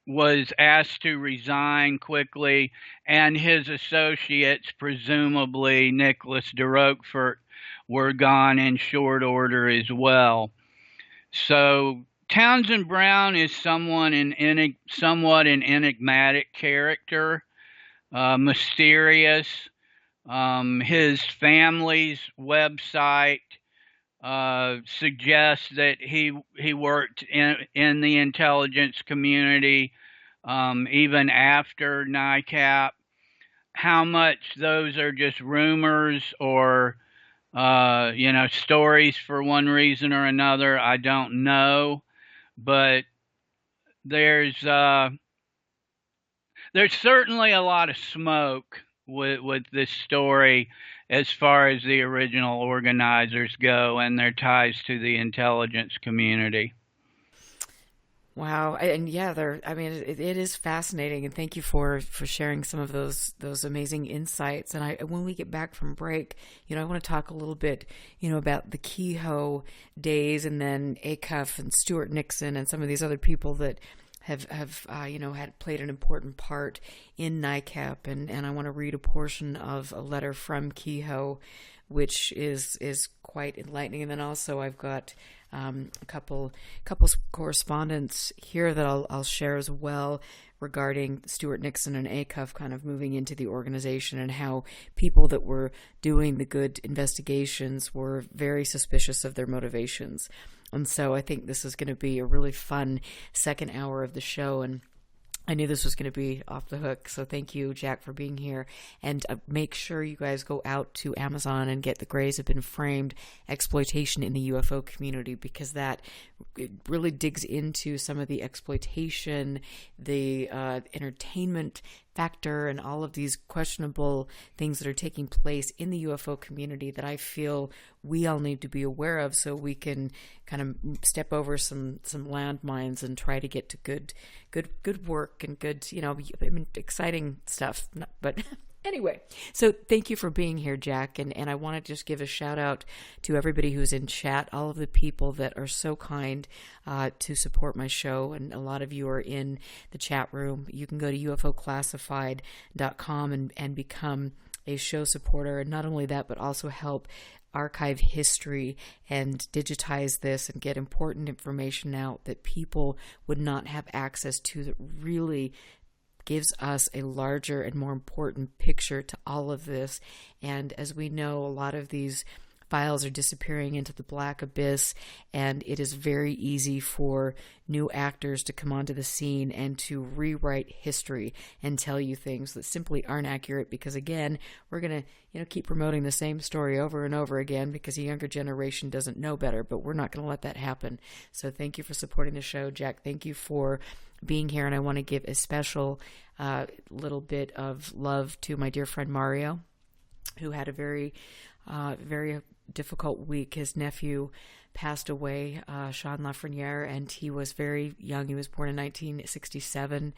was asked to resign quickly, and his associates, presumably Nicholas de Roquefort, were gone in short order as well. So Townsend Brown is somewhat an enigmatic character, mysterious. His family's website suggests that he worked in the intelligence community even after NICAP. How much those are just rumors or stories for one reason or another, I don't know. But there's certainly a lot of smoke with this story as far as the original organizers go and their ties to the intelligence community. Wow. And yeah, it is fascinating. And thank you for sharing some of those amazing insights. And when we get back from break, I want to talk a little bit, about the Kehoe days and then Acuff and Stuart Nixon and some of these other people that have had played an important part in NICAP. And I want to read a portion of a letter from Kehoe, which is quite enlightening. And then also I've got a couple correspondence here that I'll share as well regarding Stuart Nixon and Acuff kind of moving into the organization and how people that were doing the good investigations were very suspicious of their motivations. And so I think this is going to be a really fun second hour of the show, and I knew this was going to be off the hook, so thank you, Jack, for being here. And make sure you guys go out to Amazon and get The Greys Have Been Framed, Exploitation in the UFO Community, because it really digs into some of the exploitation, the entertainment factor, and all of these questionable things that are taking place in the UFO community that I feel we all need to be aware of so we can kind of step over some landmines and try to get to good work and good, exciting stuff. But anyway, so thank you for being here, Jack. And I want to just give a shout out to everybody who's in chat, all of the people that are so kind to support my show. And a lot of you are in the chat room. You can go to UFOclassified.com and become a show supporter. And not only that, but also help archive history and digitize this and get important information out that people would not have access to, that really gives us a larger and more important picture to all of this. And as we know, a lot of these files are disappearing into the black abyss, and it is very easy for new actors to come onto the scene and to rewrite history and tell you things that simply aren't accurate, because again, we're going to keep promoting the same story over and over again because the younger generation doesn't know better, but we're not going to let that happen. So thank you for supporting the show, Jack. Thank you for being here, and I want to give a special little bit of love to my dear friend Mario, who had a very difficult week. His nephew passed away, Sean Lafreniere, and he was very young. He was born in 1967,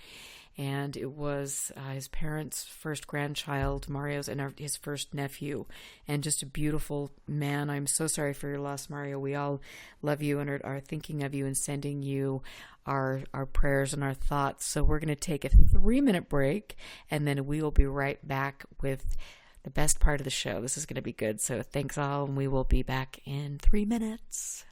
and it was his parents' first grandchild, Mario's, and his first nephew, and just a beautiful man. I'm so sorry for your loss, Mario. We all love you and are thinking of you and sending you our prayers and our thoughts. So we're going to take a 3-minute break, and then we will be right back with the best part of the show. This is going to be good. So thanks all, and we will be back in 3 minutes.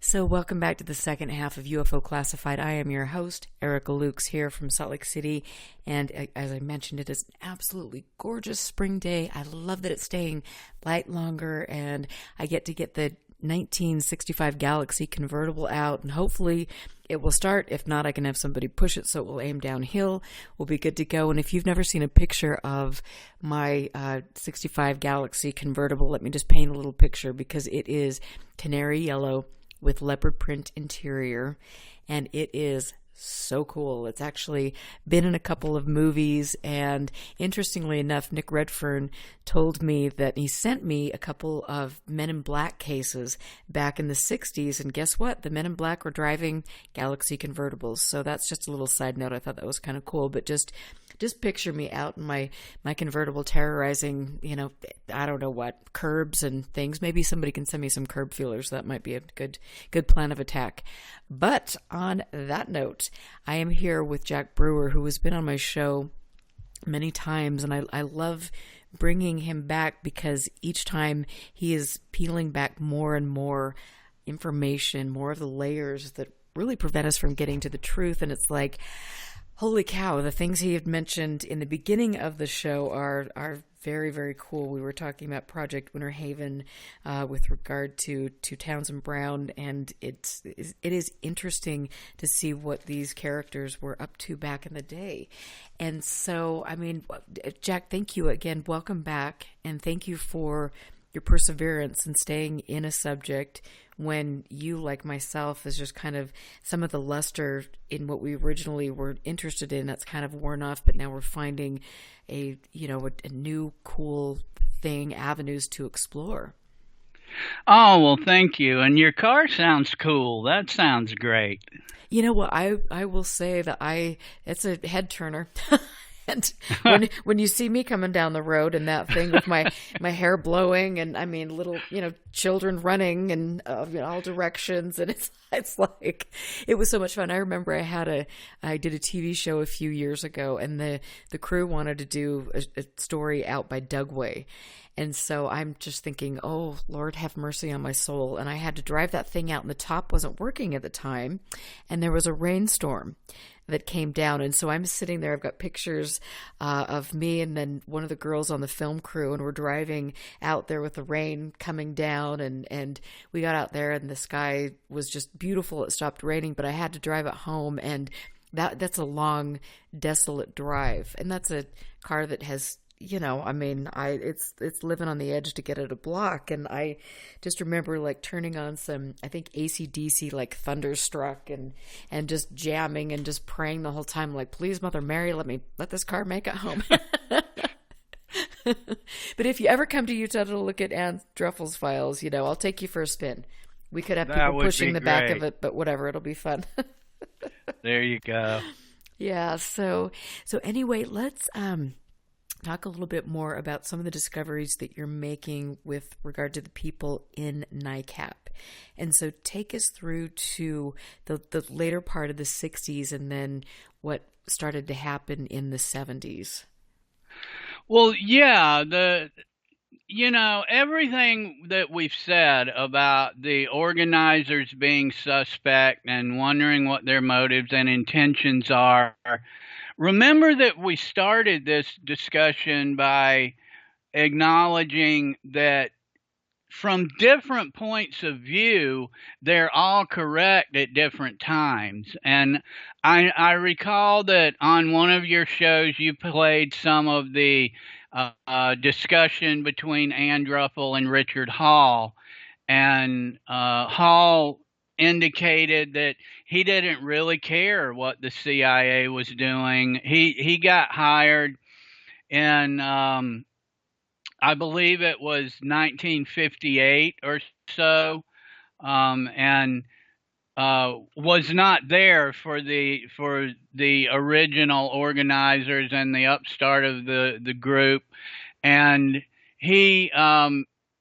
So welcome back to the second half of UFO Classified. I am your host, Erica Lukes, here from Salt Lake City. And as I mentioned, it is an absolutely gorgeous spring day. I love that it's staying light longer, and I get to get the 1965 Galaxy convertible out, and hopefully it will start. If not, I can have somebody push it so it will aim downhill. We'll be good to go. And if you've never seen a picture of my 65 Galaxy convertible, let me just paint a little picture, because it is canary yellow with leopard print interior, and it is so cool. It's actually been in a couple of movies, and interestingly enough, Nick Redfern told me that he sent me a couple of Men in Black cases back in the 60s, and guess what? The Men in Black were driving Galaxy convertibles. So that's just a little side note. I thought that was kind of cool, but just picture me out in my convertible terrorizing, I don't know what, curbs and things. Maybe somebody can send me some curb feelers. That might be a good plan of attack. But on that note, I am here with Jack Brewer, who has been on my show many times, and I love bringing him back because each time he is peeling back more and more information, more of the layers that really prevent us from getting to the truth. And it's like, holy cow, the things he had mentioned in the beginning of the show are very, very cool. We were talking about Project Winter Haven with regard to Townsend Brown, and it is interesting to see what these characters were up to back in the day. And so, I mean, Jack, thank you again. Welcome back, and thank you for your perseverance in staying in a subject when you, like myself, is just kind of some of the luster in what we originally were interested in that's kind of worn off, but now we're finding a new cool thing, avenues to explore. Oh, well, thank you. And your car sounds cool. That sounds great. You know what? I will say that it's a head turner. And when you see me coming down the road and that thing with my hair blowing, and I mean little children running in all directions, and it's like, it was so much fun. I remember I did a TV show a few years ago, and the crew wanted to do a story out by Dugway. And so I'm just thinking, oh, Lord, have mercy on my soul. And I had to drive that thing out, and the top wasn't working at the time, and there was a rainstorm that came down. And so I'm sitting there, I've got pictures of me and then one of the girls on the film crew, and we're driving out there with the rain coming down, and we got out there and the sky was just beautiful. It stopped raining, but I had to drive it home, and that's a long, desolate drive. And that's a car that has, it's living on the edge to get it a block. And I just remember like turning on some, I think AC/DC, like Thunderstruck, and just jamming and just praying the whole time, like, please, Mother Mary, let this car make it home. But if you ever come to Utah to look at Ann Druffel's files, I'll take you for a spin. We could have people pushing the back of it, but whatever, it'll be fun. There you go. Yeah. So anyway, let's talk a little bit more about some of the discoveries that you're making with regard to the people in NICAP. And so take us through to the later part of the 60s and then what started to happen in the 70s. Well, yeah, everything that we've said about the organizers being suspect and wondering what their motives and intentions are. Remember that we started this discussion by acknowledging that from different points of view, they're all correct at different times. And I recall that on one of your shows, you played some of the discussion between Ann Druffel and Richard Hall. And Hall indicated that he didn't really care what the CIA was doing. He got hired in I believe it was 1958 or so, and was not there for the original organizers and the upstart of the group, and he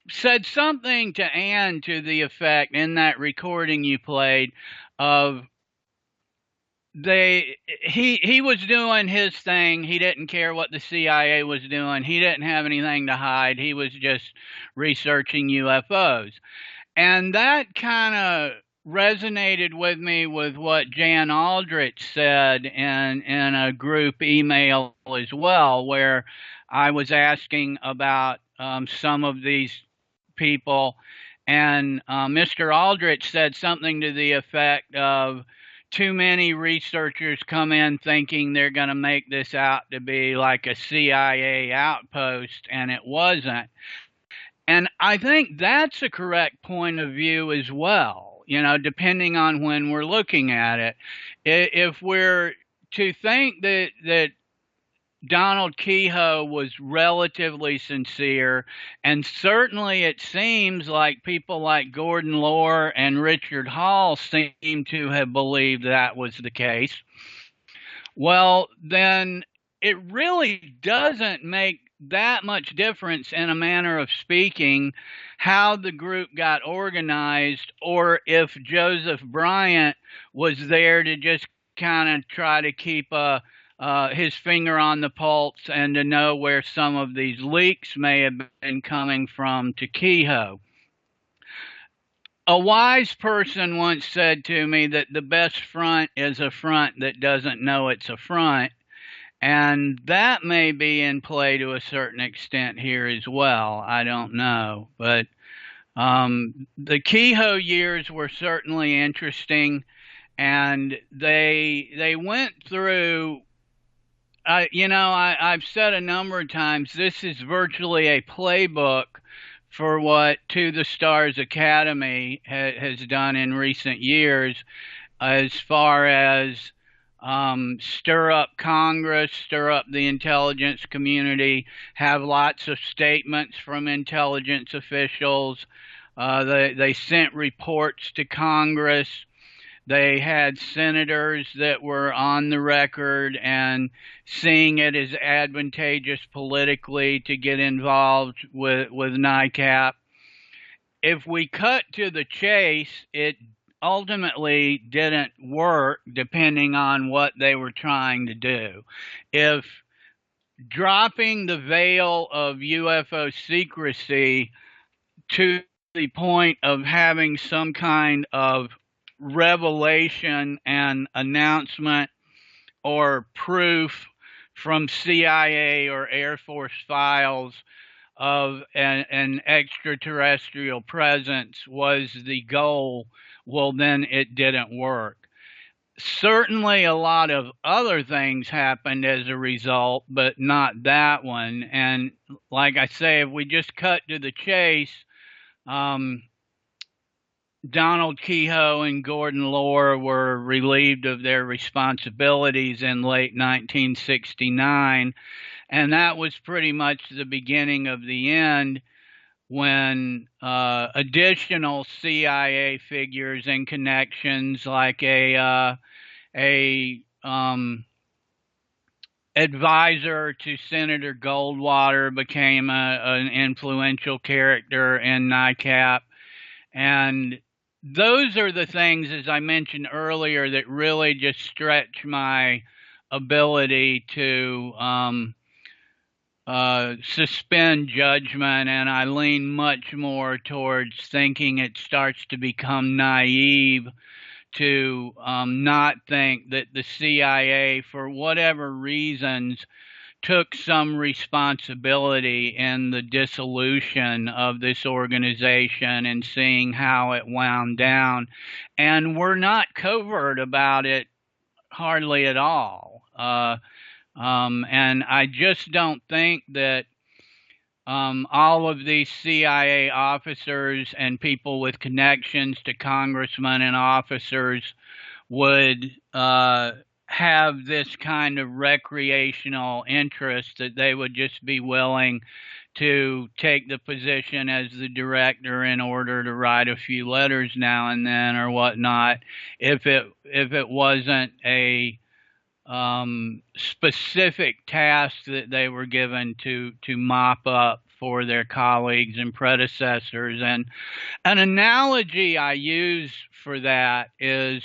said something to Ann to the effect in that recording you played of he was doing his thing. He didn't care what the CIA was doing. He didn't have anything to hide. He was just researching UFOs. And that kind of resonated with me with what Jan Aldrich said in a group email as well, where I was asking about some of these people, and Mr. Aldrich said something to the effect of, too many researchers come in thinking they're going to make this out to be like a CIA outpost, and it wasn't. And I think that's a correct point of view as well, depending on when we're looking at it. If we're to think that Donald Kehoe was relatively sincere, and certainly it seems like people like Gordon Lohr and Richard Hall seem to have believed that was the case. Well, then it really doesn't make that much difference, in a manner of speaking, how the group got organized, or if Joseph Bryant was there to just kind of try to keep his finger on the pulse and to know where some of these leaks may have been coming from to Kehoe. A wise person once said to me that the best front is a front that doesn't know it's a front, and that may be in play to a certain extent here as well. I don't know, but the Kehoe years were certainly interesting, and they went through. I've said a number of times, this is virtually a playbook for what To the Stars Academy has done in recent years, as far as stir up Congress, stir up the intelligence community, have lots of statements from intelligence officials. They sent reports to Congress. They had senators that were on the record and seeing it as advantageous politically to get involved with NICAP. If we cut to the chase, it ultimately didn't work, depending on what they were trying to do. If dropping the veil of UFO secrecy to the point of having some kind of revelation and announcement or proof from CIA or Air Force files of an extraterrestrial presence was the goal, well, then it didn't work. Certainly a lot of other things happened as a result, but not that one. And like I say, if we just cut to the chase, Donald Kehoe and Gordon Lohr were relieved of their responsibilities in late 1969, and that was pretty much the beginning of the end, when additional CIA figures and connections, like a advisor to Senator Goldwater, became an influential character in NICAP. And those are the things, as I mentioned earlier, that really just stretch my ability to suspend judgment, and I lean much more towards thinking it starts to become naive to not think that the CIA, for whatever reasons, took some responsibility in the dissolution of this organization and seeing how it wound down, and were not covert about it hardly at all. And I just don't think that all of these CIA officers and people with connections to congressmen and officers would have this kind of recreational interest, that they would just be willing to take the position as the director in order to write a few letters now and then or whatnot, if it wasn't a specific task that they were given to mop up for their colleagues and predecessors. And an analogy I use for that is,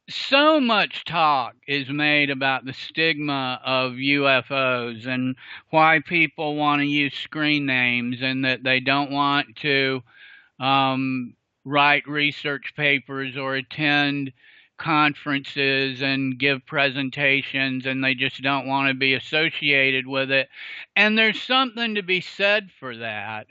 so much talk is made about the stigma of UFOs and why people want to use screen names, and that they don't want to write research papers or attend conferences and give presentations, and they just don't want to be associated with it. And there's something to be said for that.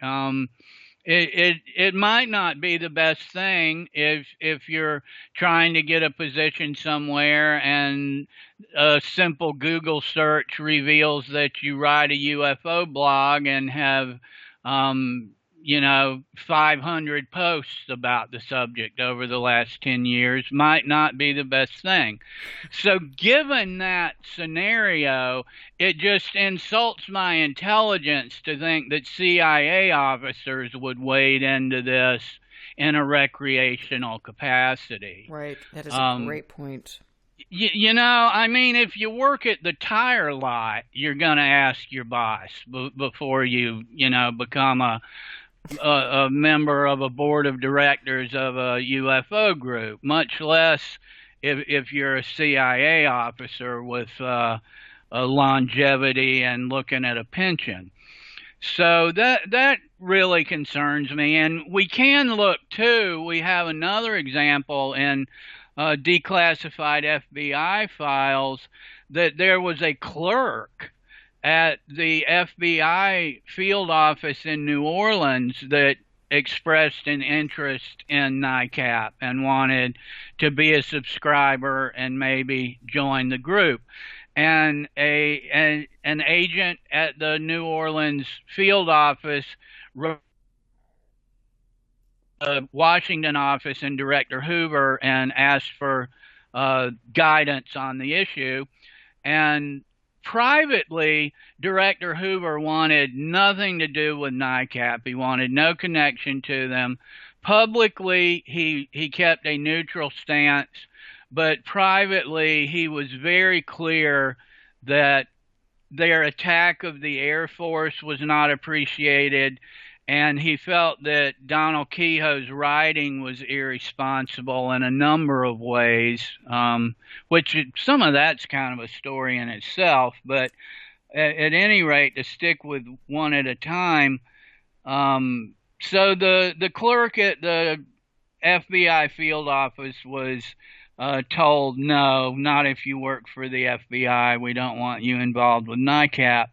It might not be the best thing if you're trying to get a position somewhere and a simple Google search reveals that you write a UFO blog and have 500 posts about the subject over the last 10 years. Might not be the best thing. So given that scenario, it just insults my intelligence to think that CIA officers would wade into this in a recreational capacity. Right. That is a great point. I mean, if you work at the tire lot, you're going to ask your boss before you become a member of a board of directors of a UFO group, much less if you're a CIA officer with a longevity and looking at a pension. So that really concerns me. And we can look too, we have another example in declassified FBI files, that there was a clerk at the FBI field office in New Orleans that expressed an interest in NICAP and wanted to be a subscriber and maybe join the group. And an agent at the New Orleans field office wrote Washington office and Director Hoover and asked for guidance on the issue. And privately, Director Hoover wanted nothing to do with NICAP. He wanted no connection to them. Publicly, he kept a neutral stance, but privately, he was very clear that their attack of the Air Force was not appreciated, and he felt that Donald Kehoe's writing was irresponsible in a number of ways, which some of that's kind of a story in itself. But at any rate, to stick with one at a time, so the clerk at the FBI field office was told, no, not if you work for the FBI. We don't want you involved with NICAP.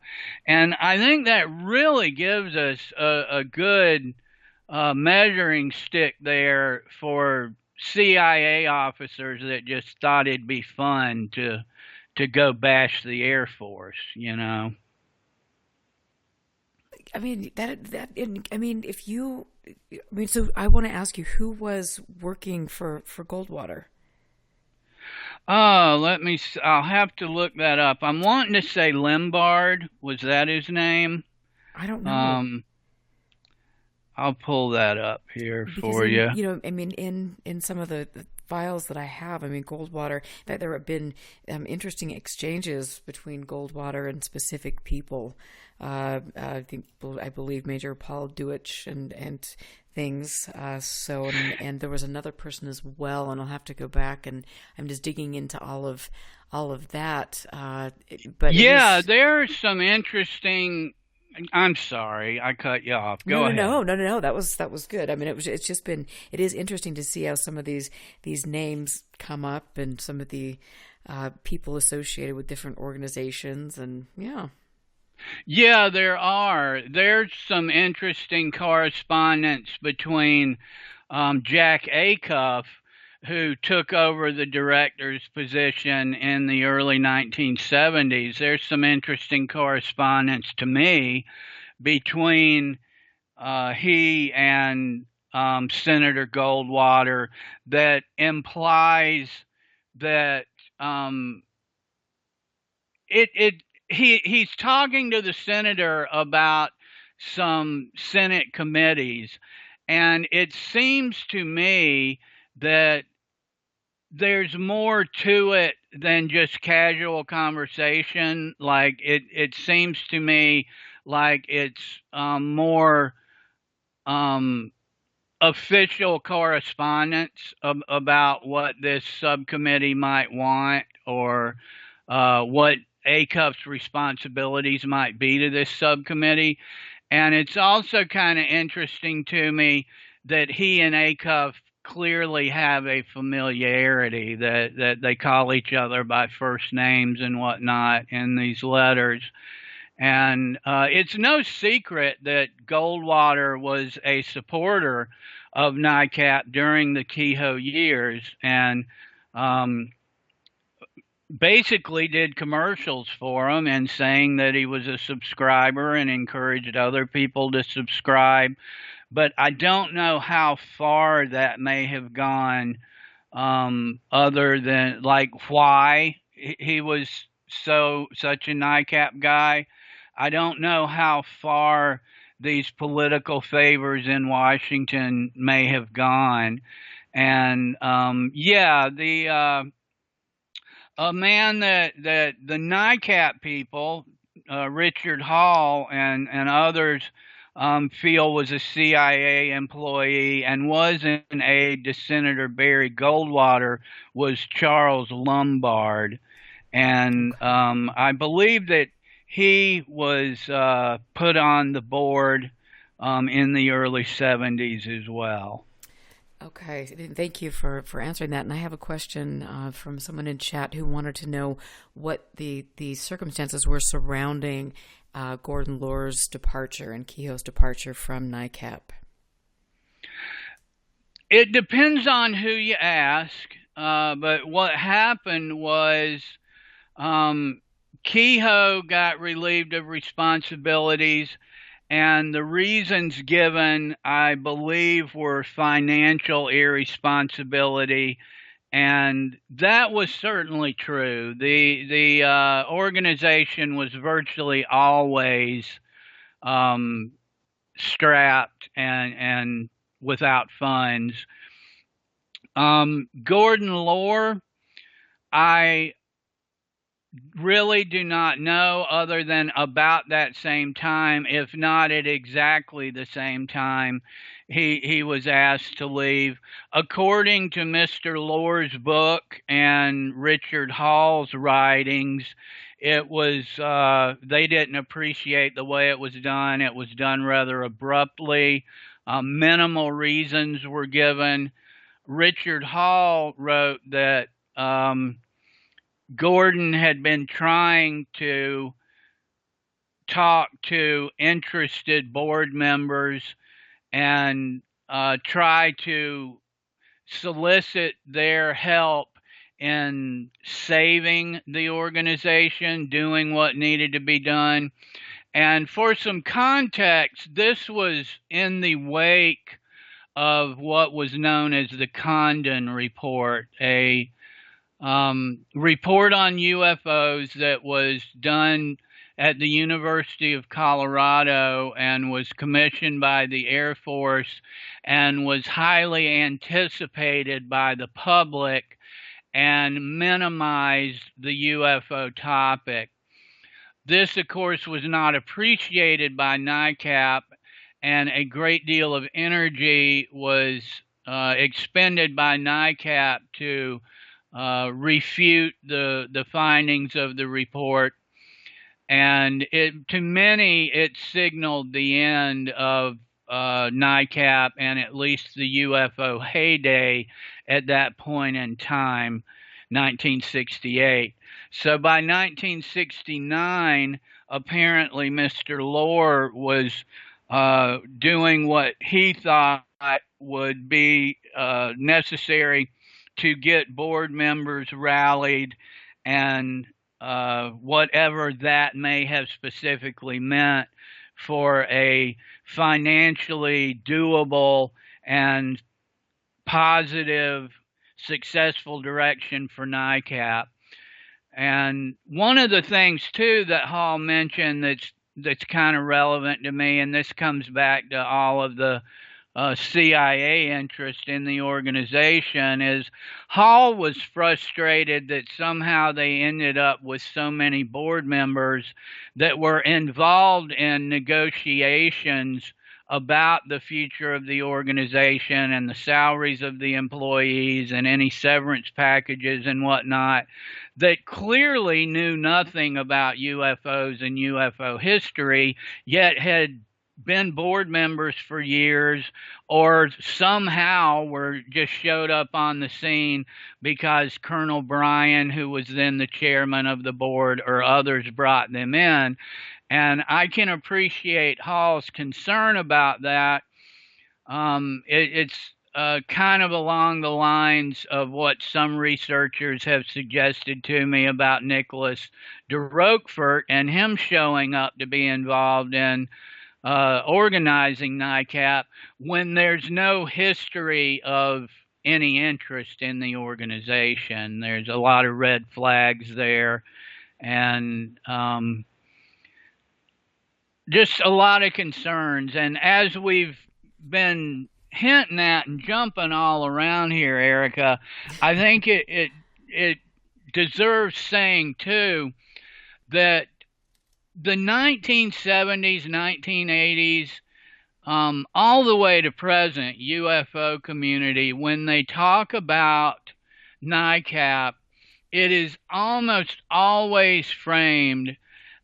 And I think that really gives us a good measuring stick there for CIA officers that just thought it'd be fun to go bash the Air Force, I mean, so I want to ask you, who was working for Goldwater? Oh, I'll have to look that up. I'm wanting to say Lombard. Was that his name? I don't know. I'll pull that up here for you. In some of the files that I have, Goldwater, in fact, there have been interesting exchanges between Goldwater and specific people. I believe Major Paul Deutsch and things. And there was another person as well, and I'll have to go back, and I'm just digging into all of that. But yeah, there's some interesting I'm sorry, I cut you off. No, Go no, ahead. no. That was good. I mean, it's just been, it is interesting to see how some of these names come up and some of the people associated with different organizations, and yeah. Yeah, there are. There's some interesting correspondence between Jack Acuff, who took over the director's position in the early 1970s. There's some interesting correspondence to me between he and Senator Goldwater that implies that um, he's talking to the senator about some Senate committees, and it seems to me that there's more to it than just casual conversation. Like it seems to me like it's more um, official correspondence about what this subcommittee might want, or what ACUF's responsibilities might be to this subcommittee. And it's also kind of interesting to me that he and ACUF clearly have a familiarity, that they call each other by first names and whatnot in these letters. And it's no secret that Goldwater was a supporter of NICAP during the Kehoe years, and um, basically did commercials for him and saying that he was a subscriber and encouraged other people to subscribe. But I don't know how far that may have gone, other than like why he was such a NICAP guy. I don't know how far these political favors in Washington may have gone. And yeah, the a man that the NICAP people, Richard Hall and others, feel was a CIA employee and was an aide to Senator Barry Goldwater was Charles Lombard. And I believe that he was put on the board in the early 70s as well. Okay, thank you for answering that. And I have a question from someone in chat who wanted to know what the circumstances were surrounding Gordon Lohr's departure and Kehoe's departure from NICAP. It depends on who you ask, but what happened was Kehoe got relieved of responsibilities, and the reasons given, I believe, were financial irresponsibility, and that was certainly true. The organization was virtually always strapped and without funds. Gordon Lohr, I really do not know, other than about that same time, if not at exactly the same time, he was asked to leave. According to Mr. Lohr's book and Richard Hall's writings, it was they didn't appreciate the way it was done. It was done rather abruptly. Minimal reasons were given. Richard Hall wrote that Gordon had been trying to talk to interested board members and try to solicit their help in saving the organization, doing what needed to be done. And for some context, this was in the wake of what was known as the Condon Report, a report on UFOs that was done at the University of Colorado and was commissioned by the Air Force and was highly anticipated by the public and minimized the UFO topic. This, of course, was not appreciated by NICAP, and a great deal of energy was expended by NICAP to refute the findings of the report. And to many, it signaled the end of NICAP and at least the UFO heyday at that point in time, 1968. So by 1969, apparently Mr. Lohr was doing what he thought would be necessary to get board members rallied and whatever that may have specifically meant for a financially doable and positive, successful direction for NICAP. And one of the things too that Hall mentioned that's kind of relevant to me, and this comes back to all of the CIA interest in the organization, is Hall was frustrated that somehow they ended up with so many board members that were involved in negotiations about the future of the organization and the salaries of the employees and any severance packages and whatnot, that clearly knew nothing about UFOs and UFO history, yet had been board members for years, or somehow were just showed up on the scene because Colonel Bryan, who was then the chairman of the board, or others brought them in. And I can appreciate Hall's concern about that. It's kind of along the lines of what some researchers have suggested to me about Nicholas de Roquefort and him showing up to be involved in organizing NICAP when there's no history of any interest in the organization. There's a lot of red flags there, and just a lot of concerns. And as we've been hinting at and jumping all around here, Erica, I think it deserves saying too that the 1970s, 1980s, all the way to present UFO community, when they talk about NICAP, it is almost always framed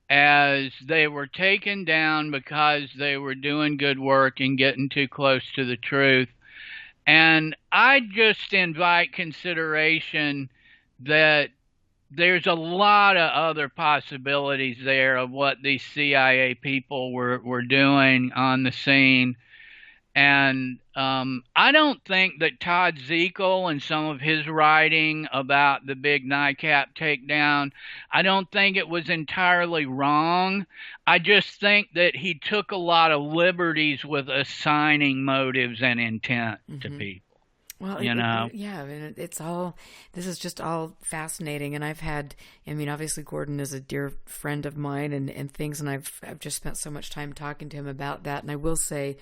as they were taken down because they were doing good work and getting too close to the truth. And I just invite consideration that there's a lot of other possibilities there of what these CIA people were doing on the scene. And I don't think that Todd Zekel and some of his writing about the big NICAP takedown, I don't think it was entirely wrong. I just think that he took a lot of liberties with assigning motives and intent to people. Well, yeah, I mean, this is just all fascinating. And obviously Gordon is a dear friend of mine and things, and I've just spent so much time talking to him about that. And I will say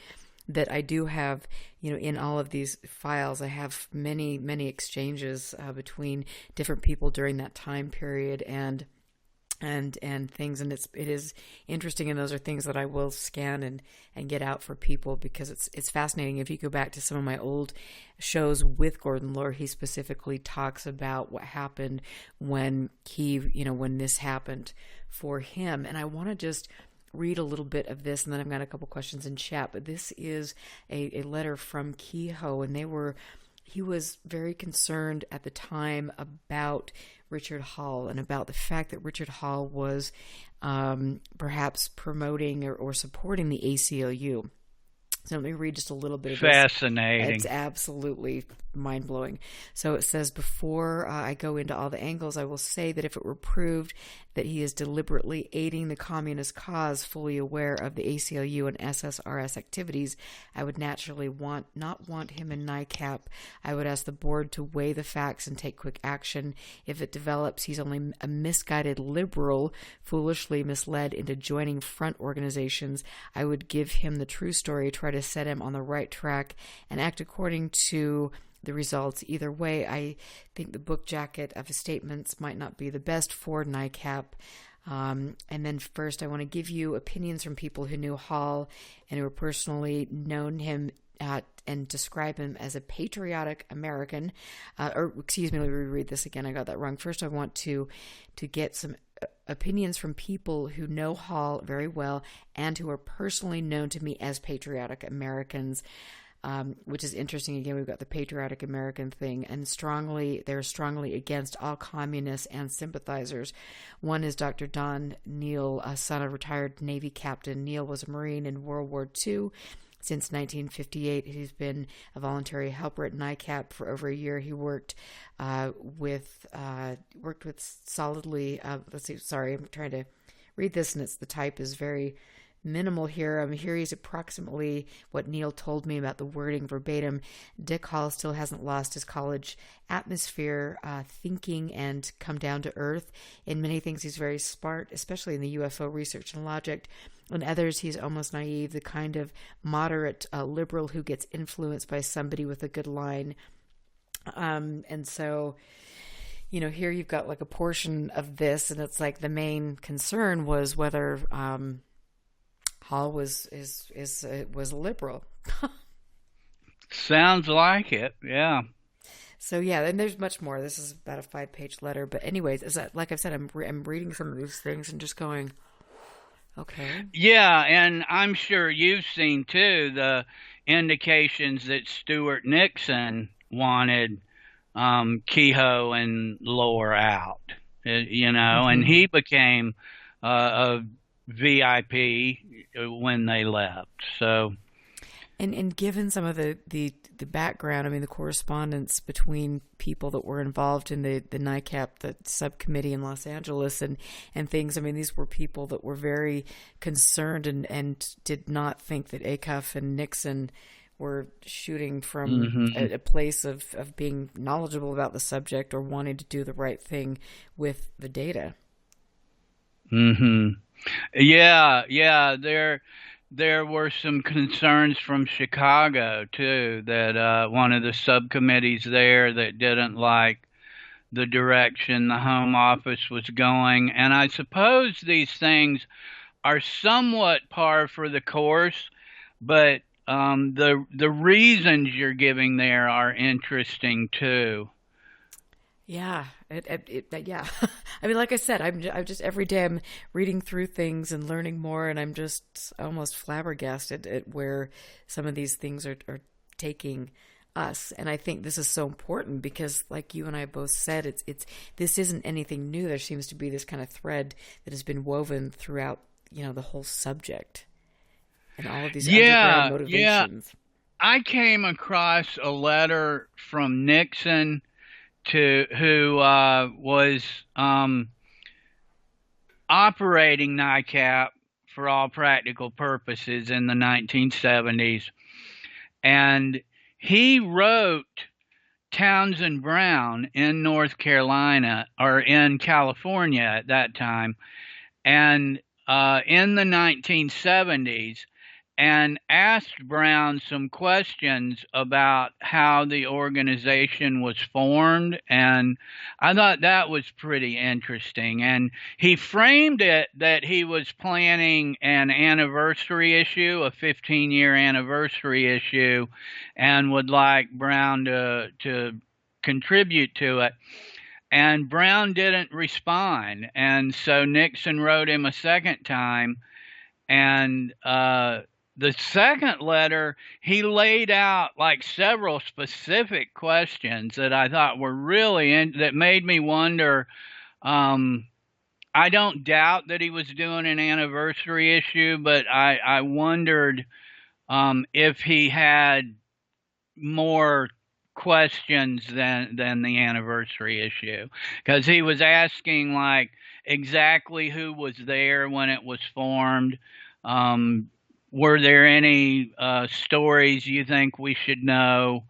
that I do have, in all of these files, I have many, many exchanges between different people during that time period and things, and it is interesting, and those are things that I will scan and get out for people, because it's fascinating. If you go back to some of my old shows with Gordon Lohr, he specifically talks about what happened when when this happened for him. And I want to just read a little bit of this, and then I've got a couple questions in chat. But this is a letter from Kehoe, and he was very concerned at the time about Richard Hall and about the fact that Richard Hall was perhaps promoting or supporting the ACLU. So let me read just a little bit of this. Fascinating. It's absolutely mind-blowing. So it says, before I go into all the angles, I will say that if it were proved that he is deliberately aiding the communist cause, fully aware of the ACLU and SSRS activities, I would naturally not want him in NICAP. I would ask the board to weigh the facts and take quick action. If it develops he's only a misguided liberal, foolishly misled into joining front organizations, I would give him the true story, try to set him on the right track, and act according to the results. Either way, I think the book jacket of his statements might not be the best for NICAP. And then first, I want to give you opinions from people who knew Hall and who were personally known him and describe him as a patriotic American. Or excuse me, let me reread this again. I got that wrong. First, I want to get some opinions from people who know Hall very well and who are personally known to me as patriotic Americans. Which is interesting. Again, we've got the patriotic American thing, and they're strongly against all communists and sympathizers. One is Dr. Don Neal, son of retired Navy Captain. Neal was a Marine in World War II. Since 1958, he's been a voluntary helper at NICAP for over a year. He worked with solidly. Let's see. Sorry, I'm trying to read this, and the type is very minimal here. Here he's approximately what Neil told me about the wording verbatim. Dick Hall still hasn't lost his college atmosphere, thinking and come down to earth. In many things, he's very smart, especially in the UFO research and logic. In others, he's almost naive, the kind of moderate liberal who gets influenced by somebody with a good line. And so, here you've got like a portion of this, and it's like the main concern was whether Hall was liberal. Sounds like it, yeah. So yeah, and there's much more. This is about a 5-page letter, but anyways, like I've said, I'm reading some of these things and just going, okay. Yeah, and I'm sure you've seen too the indications that Stuart Nixon wanted Kehoe and Lohr out, and he became a VIP when they left. So, and given some of the background, the correspondence between people that were involved in the NICAP, the subcommittee in Los Angeles, and things. These were people that were very concerned and did not think that Acuff and Nixon were shooting from a place of being knowledgeable about the subject or wanting to do the right thing with the data. Yeah. There were some concerns from Chicago too, that one of the subcommittees there that didn't like the direction the Home Office was going, and I suppose these things are somewhat par for the course, but the reasons you're giving there are interesting too. Yeah, yeah. Like I said, I'm just every day I'm reading through things and learning more, and I'm just almost flabbergasted at where some of these things are taking us. And I think this is so important because, like you and I both said, this isn't anything new. There seems to be this kind of thread that has been woven throughout, the whole subject and all of these underground motivations. Yeah. I came across a letter from Nixon who was operating NICAP for all practical purposes in the 1970s. And he wrote Townsend Brown in North Carolina, or in California at that time, and in the 1970s, and asked Brown some questions about how the organization was formed, and I thought that was pretty interesting. And he framed it that he was planning an anniversary issue, a 15-year anniversary issue, and would like Brown to contribute to it. And Brown didn't respond, and so Nixon wrote him a second time, and the second letter, he laid out like several specific questions that I thought were really that made me wonder. I don't doubt that he was doing an anniversary issue, but I wondered if he had more questions than the anniversary issue, because he was asking like exactly who was there when it was formed. Were there any stories you think we should know?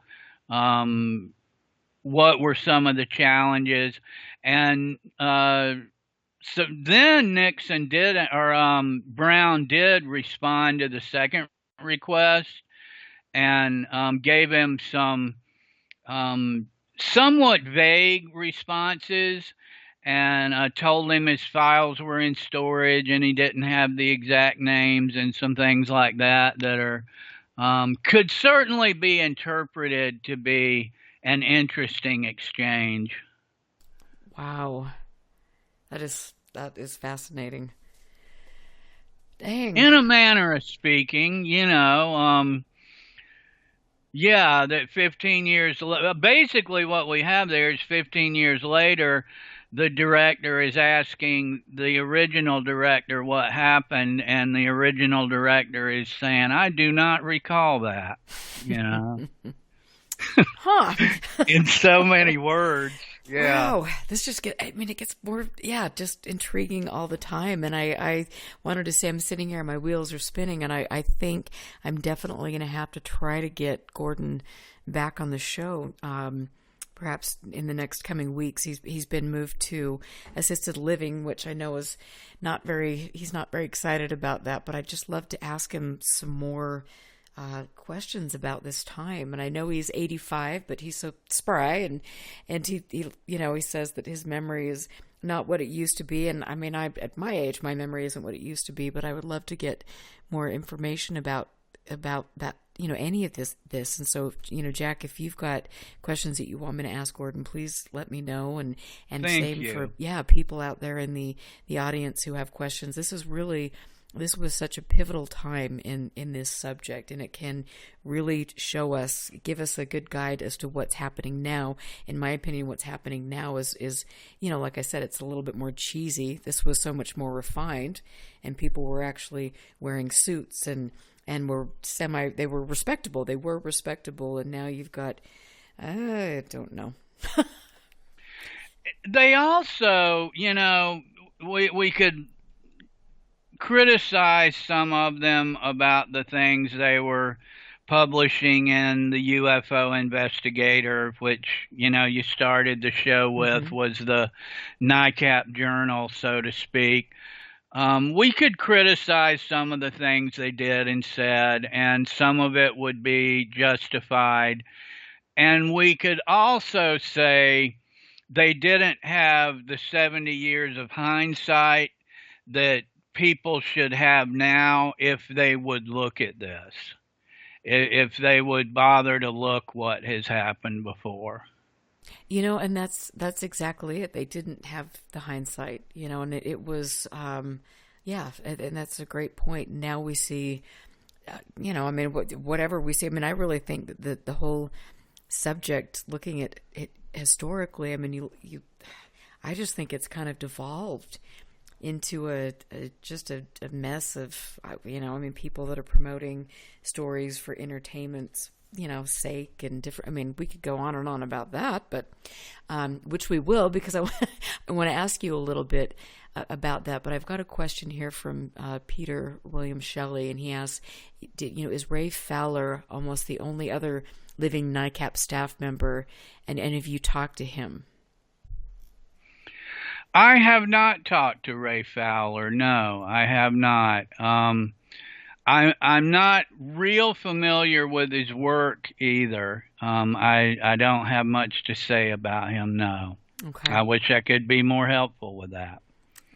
What were some of the challenges? And so then Nixon did, or Brown did respond to the second request and gave him some somewhat vague responses, and told him his files were in storage and he didn't have the exact names and some things like that that are could certainly be interpreted to be an interesting exchange. Wow. That is fascinating. Dang. In a manner of speaking, yeah, that 15 years, basically what we have there is 15 years later, the director is asking the original director what happened, and the original director is saying, I do not recall that, Huh. in so many words. Yeah. Wow. It gets more, just intriguing all the time. And I wanted to say, I'm sitting here, my wheels are spinning, and I think I'm definitely going to have to try to get Gordon back on the show. Perhaps in the next coming weeks. He's been moved to assisted living, which I know is he's not very excited about that, but I'd just love to ask him some more questions about this time. And I know he's 85, but he's so spry, and he says that his memory is not what it used to be. And I mean, at my age, my memory isn't what it used to be, but I would love to get more information about that, any of this. And so, Jack, if you've got questions that you want me to ask Gordon, please let me know. And Thank same you. for, people out there in the audience who have questions. This was such a pivotal time in this subject, and it can really give us a good guide as to what's happening now. In my opinion, what's happening now is, like I said, it's a little bit more cheesy. This was so much more refined, and people were actually wearing suits and they were respectable. They were respectable, and now you've got, I don't know. They also, we could criticize some of them about the things they were publishing in the UFO Investigator, which, you started the show with, Mm-hmm. was the NICAP journal, so to speak. We could criticize some of the things they did and said, and some of it would be justified. And we could also say they didn't have the 70 years of hindsight that people should have now if they would look at this, if they would bother to look what has happened before. And that's exactly it. They didn't have the hindsight, and it was, and that's a great point. Now we see, whatever we see, I really think that the whole subject, looking at it historically, I just think it's kind of devolved into a mess of, people that are promoting stories for entertainment's, sake and different. We could go on and on about that, but which we will, because I want to ask you a little bit about that. But I've got a question here from Peter William Shelley, and he asks, is Ray Fowler almost the only other living NICAP staff member, and have you talked to him? I have not talked to Ray Fowler. No, I have not. I'm not real familiar with his work either. I don't have much to say about him. No. Okay. I wish I could be more helpful with that.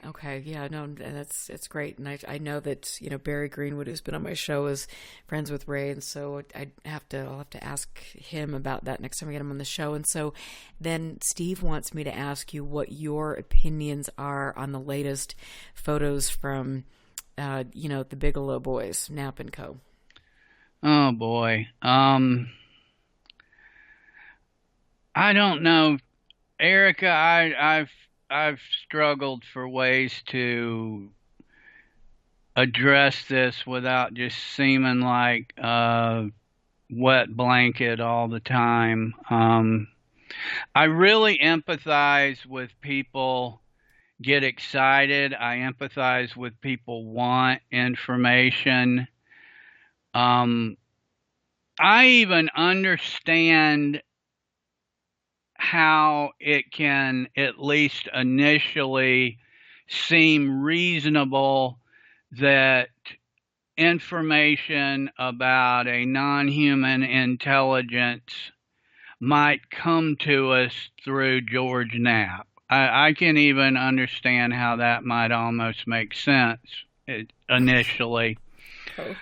Okay, yeah, no, it's great, and I know that Barry Greenwood, who's been on my show, is friends with Ray, and so I'll have to ask him about that next time I get him on the show. And so then Steve wants me to ask you what your opinions are on the latest photos from the Bigelow boys, Knapp and Co. Oh boy, I don't know, Erica. I've struggled for ways to address this without just seeming like a wet blanket all the time. I really empathize with people get excited. I empathize with people want information. I even understand how it can, at least initially, seem reasonable that information about a non-human intelligence might come to us through George Knapp. I can even understand how that might almost make sense initially. Oh,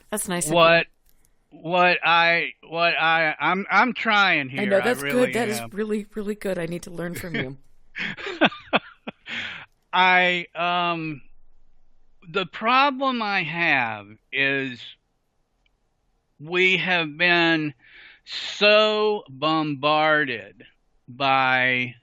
that's nice. I'm trying I here. know I that's good. really That is am. really, really good. I need to learn from you. I the problem I have is we have been so bombarded by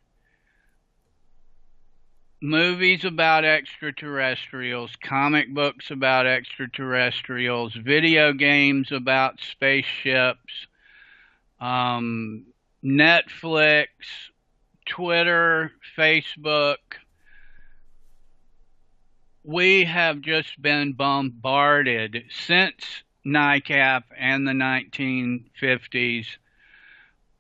movies about extraterrestrials, comic books about extraterrestrials, video games about spaceships, um, Netflix, Twitter, Facebook. We have just been bombarded since NICAP and the 1950s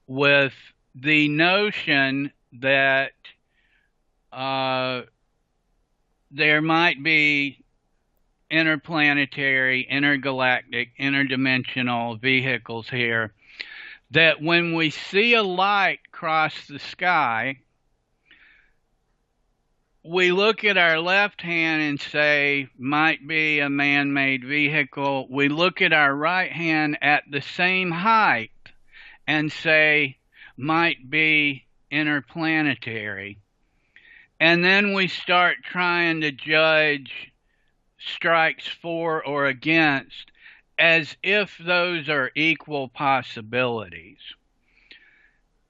with the notion that uh, there might be interplanetary, intergalactic, interdimensional vehicles here, that when we see a light cross the sky, we look at our left hand and say, might be a man made vehicle. We look at our right hand at the same height and say, might be interplanetary. And then we start trying to judge strikes for or against as if those are equal possibilities.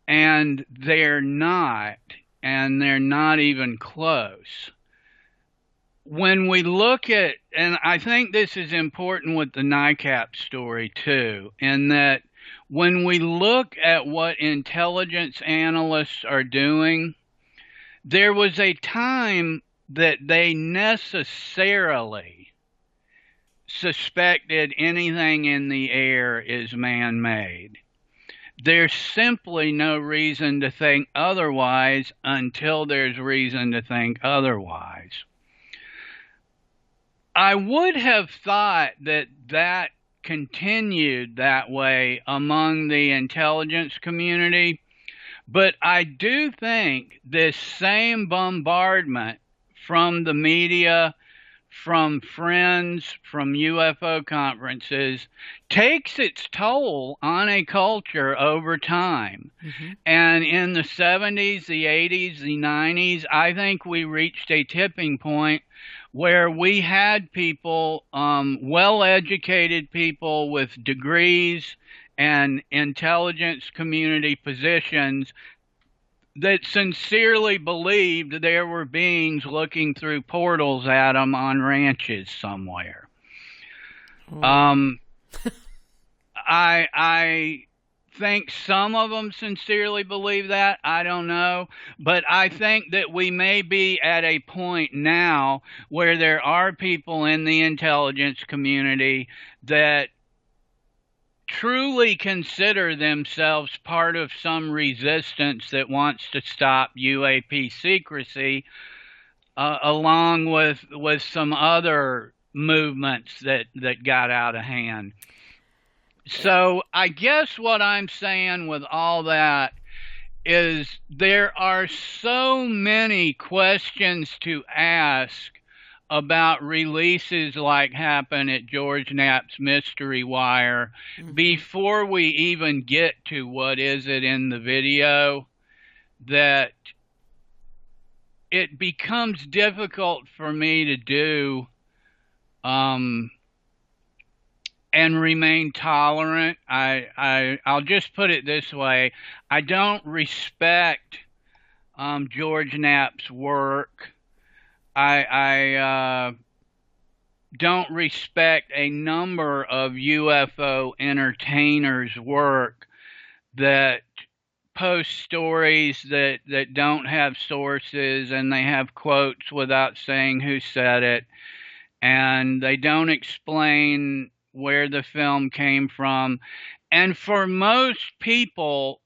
And they're not, and they're not even close. When we look at, and I think this is important with the NICAP story too, in that when we look at what intelligence analysts are doing, there was a time that they necessarily suspected anything in the air is man-made. There's simply no reason to think otherwise until there's reason to think otherwise. I would have thought that that continued that way among the intelligence community, but I do think this same bombardment from the media, from friends, from UFO conferences, takes its toll on a culture over time. Mm-hmm. And in the 70s, the 80s, the 90s, I think we reached a tipping point where we had people, well-educated people with degrees and intelligence community positions that sincerely believed there were beings looking through portals at them on ranches somewhere. Oh. I think some of them sincerely believe that. I don't know. But I think that we may be at a point now where there are people in the intelligence community that truly consider themselves part of some resistance that wants to stop UAP secrecy, along with some other movements that got out of hand. So I guess what I'm saying with all that is there are so many questions to ask about releases like happen at George Knapp's Mystery Wire before we even get to what is it in the video, that it becomes difficult for me to do and remain tolerant. I'll just put it this way. I don't respect George Knapp's work. I don't respect a number of UFO entertainers' work that post stories that don't have sources, and they have quotes without saying who said it, and they don't explain where the film came from. And for most people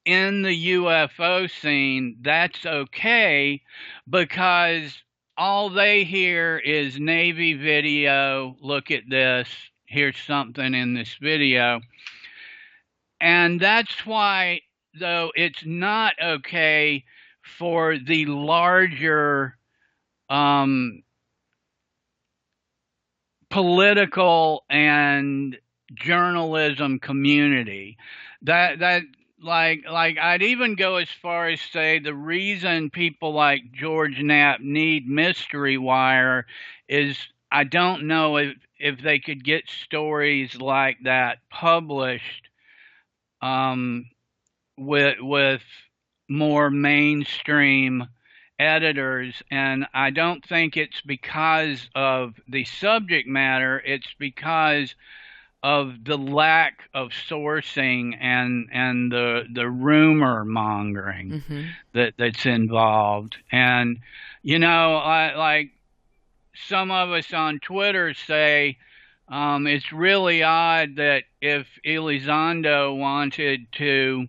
in the UFO scene, that's okay, because all they hear is Navy video, look at this, here's something in this video. And that's why, though, it's not okay for the larger political and journalism community. That like I'd even go as far as say the reason people like George Knapp need Mystery Wire is I don't know if they could get stories like that published um, with more mainstream editors, and I don't think it's because of the subject matter. It's because of the lack of sourcing and the rumor mongering that's involved. And like some of us on Twitter say, it's really odd that if Elizondo wanted to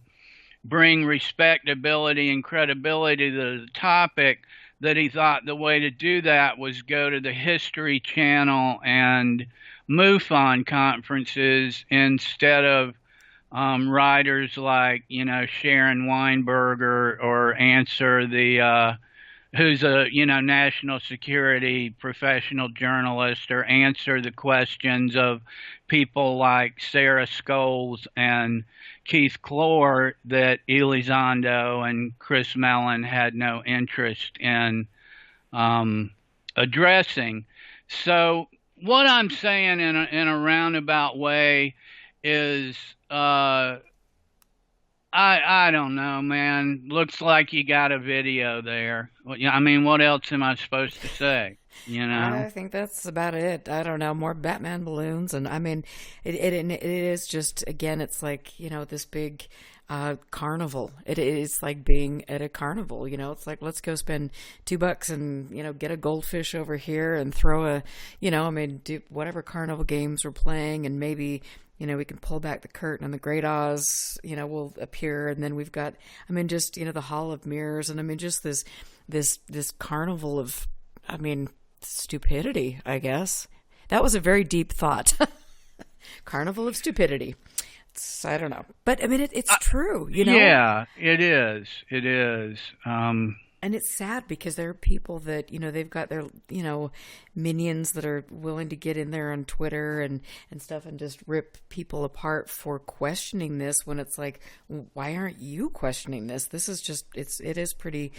bring respectability and credibility to the topic, that he thought the way to do that was go to the History Channel and MUFON conferences instead of writers like Sharon Weinberger or answer the who's a national security professional journalist, or answer the questions of people like Sarah Scholes and Keith Clore that Elizondo and Chris Mellon had no interest in addressing. So what I'm saying in a roundabout way is I don't know, man. Looks like you got a video there. I mean, what else am I supposed to say? I think that's about it. I don't know. More Batman balloons, and I mean, it is just, again, it's like this big carnival. It is like being at a carnival. It's like, let's go spend $2 and get a goldfish over here and throw a do whatever carnival games we're playing, and maybe we can pull back the curtain and the Great Oz, will appear. And then we've got, just, the Hall of Mirrors. And just this carnival of, stupidity, I guess. That was a very deep thought. Carnival of stupidity. I don't know. But it's true, Yeah, it is. It is. And it's sad because there are people that, they've got their, minions that are willing to get in there on Twitter and stuff and just rip people apart for questioning this, when it's like, why aren't you questioning this? This is just, it is pretty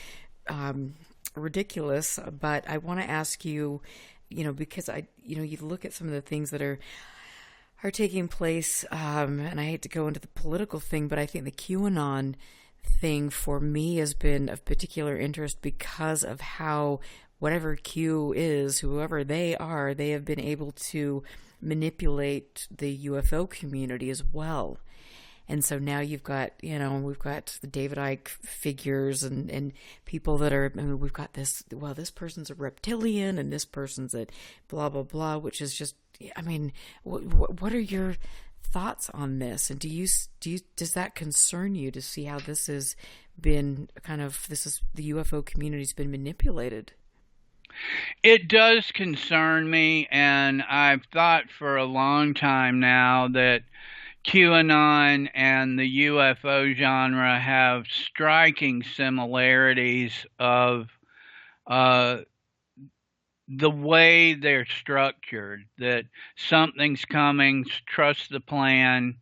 ridiculous. But I want to ask you, because you look at some of the things that are taking place, and I hate to go into the political thing, but I think the QAnon thing for me has been of particular interest because of how whatever Q is, whoever they are, they have been able to manipulate the UFO community as well. And so now you've got, we've got the David Icke figures and people that are, we've got this, well, this person's a reptilian and this person's a blah, blah, blah, which is just, what are your thoughts on this? And does that concern you to see how this has been the UFO community's been manipulated? It does concern me, and I've thought for a long time now that QAnon and the UFO genre have striking similarities of the way they're structured, that something's coming, trust the plan,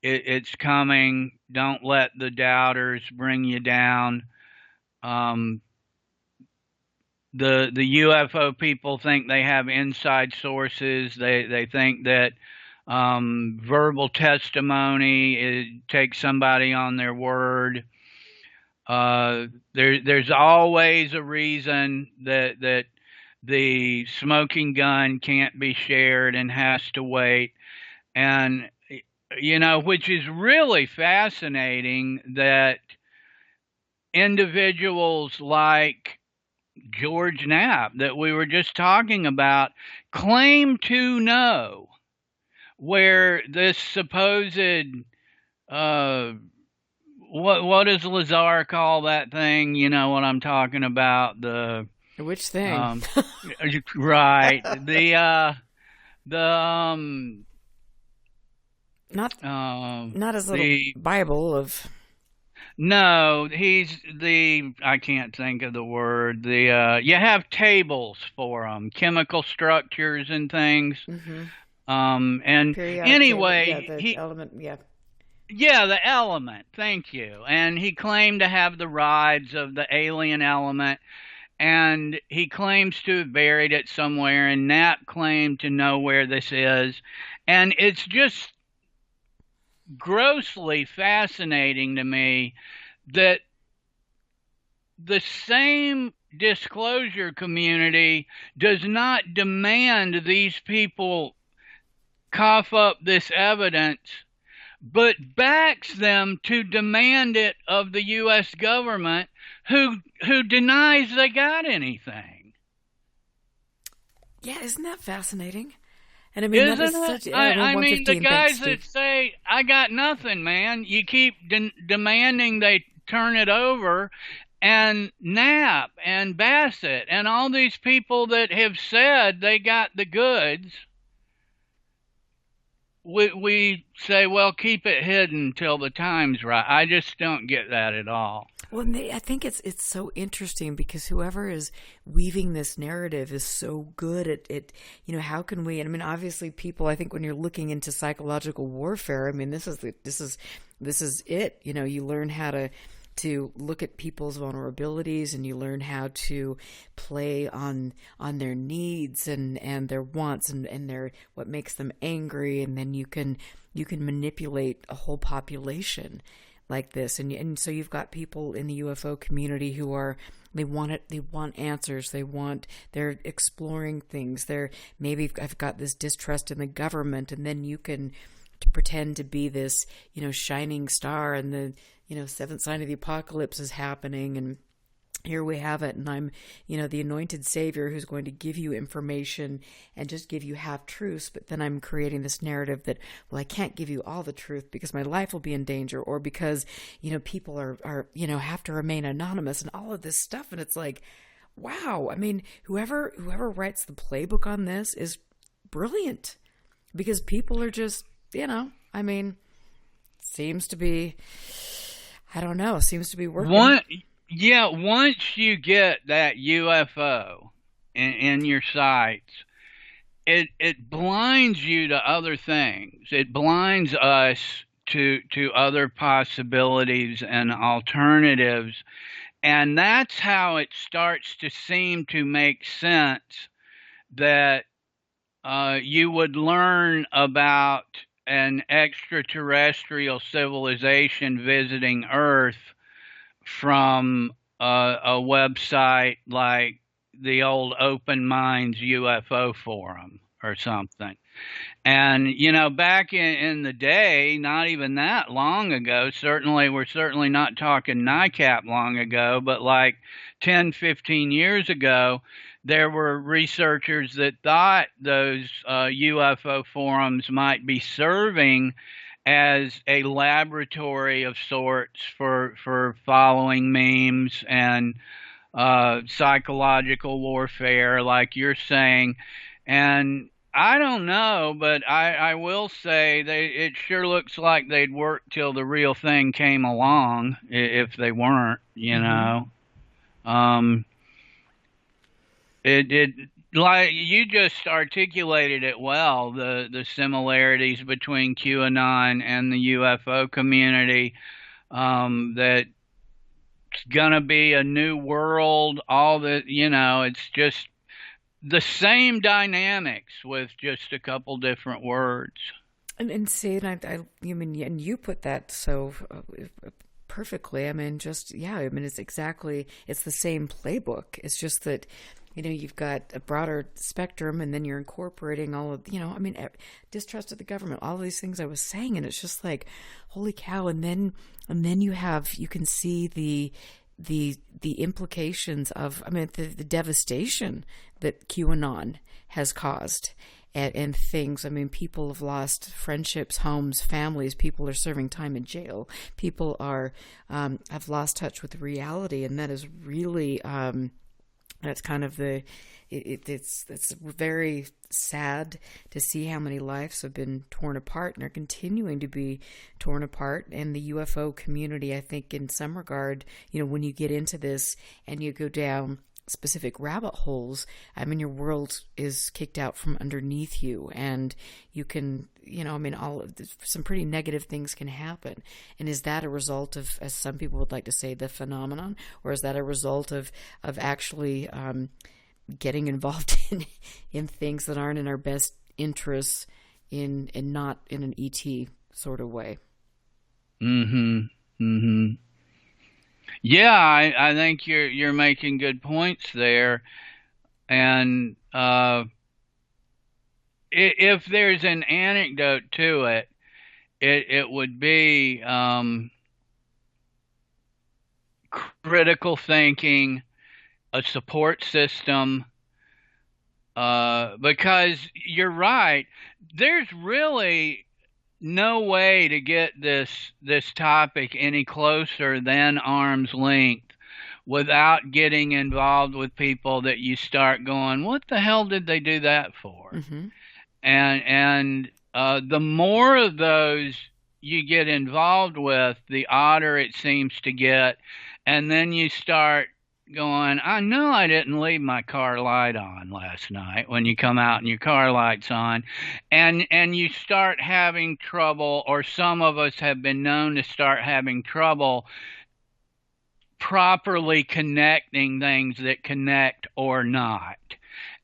it's coming, don't let the doubters bring you down. The UFO people think they have inside sources. They think that verbal testimony takes somebody on their word. There's always a reason that the smoking gun can't be shared and has to wait. And, which is really fascinating, that individuals like George Knapp, that we were just talking about, claim to know where this supposed, what does Lazar call that thing? You know what I'm talking about? Which thing? Right. Not his little Bible of. No, he's I can't think of the word. You have tables for them, chemical structures and things. Mm-hmm. And Periodic table, yeah, anyway, the element, yeah. yeah, the element. Thank you. And he claimed to have the rods of the alien element, and he claims to have buried it somewhere, and Knapp claimed to know where this is. And it's just grossly fascinating to me that the same disclosure community does not demand these people cough up this evidence, but backs them to demand it of the U.S. government, who denies they got anything. Yeah, isn't that fascinating? And I mean, that is Isn't it? such. I mean, the 115, guys thanks, that Steve. say, I got nothing, man, you keep demanding they turn it over. And Knapp and Bassett and all these people that have said they got the goods, we say, well, keep it hidden till the time's right. I just don't get that at all. Well, and I think it's so interesting because whoever is weaving this narrative is so good at it. You know, how can we? And I mean, obviously, people. I think when you're looking into psychological warfare, I mean, this is it. You know, you learn how to look at people's vulnerabilities, and you learn how to play on their needs and their wants and their what makes them angry, and then you can manipulate a whole population like this. And so you've got people in the UFO community who are, they want answers, they're exploring things, maybe I've got this distrust in the government, and then you can to pretend to be this, shining star, and the seventh sign of the apocalypse is happening, and here we have it, and I'm, the anointed savior who's going to give you information and just give you half truths, but then I'm creating this narrative that, well, I can't give you all the truth because my life will be in danger, or because, people are have to remain anonymous, and all of this stuff. And it's like, wow, I mean, whoever writes the playbook on this is brilliant, because people are just, I mean, seems to be working. Once you get that UFO in your sights, it blinds you to other things. It blinds us to other possibilities and alternatives. And that's how it starts to seem to make sense that you would learn about an extraterrestrial civilization visiting Earth from a website like the old Open Minds UFO Forum or something. And, back in the day, not even that long ago, we're certainly not talking NICAP long ago, but like 10, 15 years ago, there were researchers that thought those UFO forums might be serving as a laboratory of sorts for following memes and psychological warfare, like you're saying. And I don't know, but I will say it sure looks like they'd work till the real thing came along, if they weren't, It like you just articulated it well, the similarities between QAnon and the UFO community, that it's gonna be a new world, all the it's just the same dynamics with just a couple different words. And see, and you mean, and you put that so perfectly. I mean, it's the same playbook. It's just that, you've got a broader spectrum, and then you're incorporating all of, distrust of the government, all of these things I was saying, and it's just like, holy cow. And then you can see the implications of, the devastation that QAnon has caused. And things. People have lost friendships, homes, families. People are serving time in jail. People have lost touch with reality, and that is really that's kind of it's very sad to see how many lives have been torn apart and are continuing to be torn apart. And the UFO community, I think, in some regard, when you get into this and you go down specific rabbit holes, I mean, your world is kicked out from underneath you, and you can, I mean, some pretty negative things can happen. And is that a result of, as some people would like to say, the phenomenon, or is that a result of actually getting involved in things that aren't in our best interests, in not in an ET sort of way? Yeah, I think you're making good points there, and if there's an anecdote to it, it would be critical thinking, a support system, because you're right. There's really no way to get this topic any closer than arm's length without getting involved with people that you start going, what the hell did they do that for? And the more of those you get involved with, the odder it seems to get. And then you start going, I know I didn't leave my car light on last night, when you come out and your car light's on, and you start having trouble, or some of us have been known to start having trouble properly connecting things that connect or not.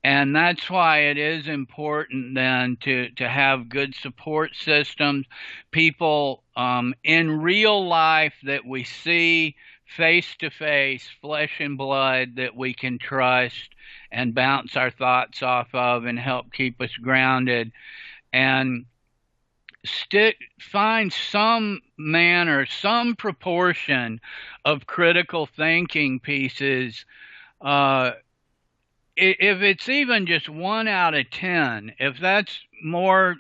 And that's why it is important then to have good support systems, people in real life that we see face to face, flesh and blood, that we can trust and bounce our thoughts off of and help keep us grounded. And find some manner, some proportion of critical thinking pieces. If it's even just 1 out of 10, if that's more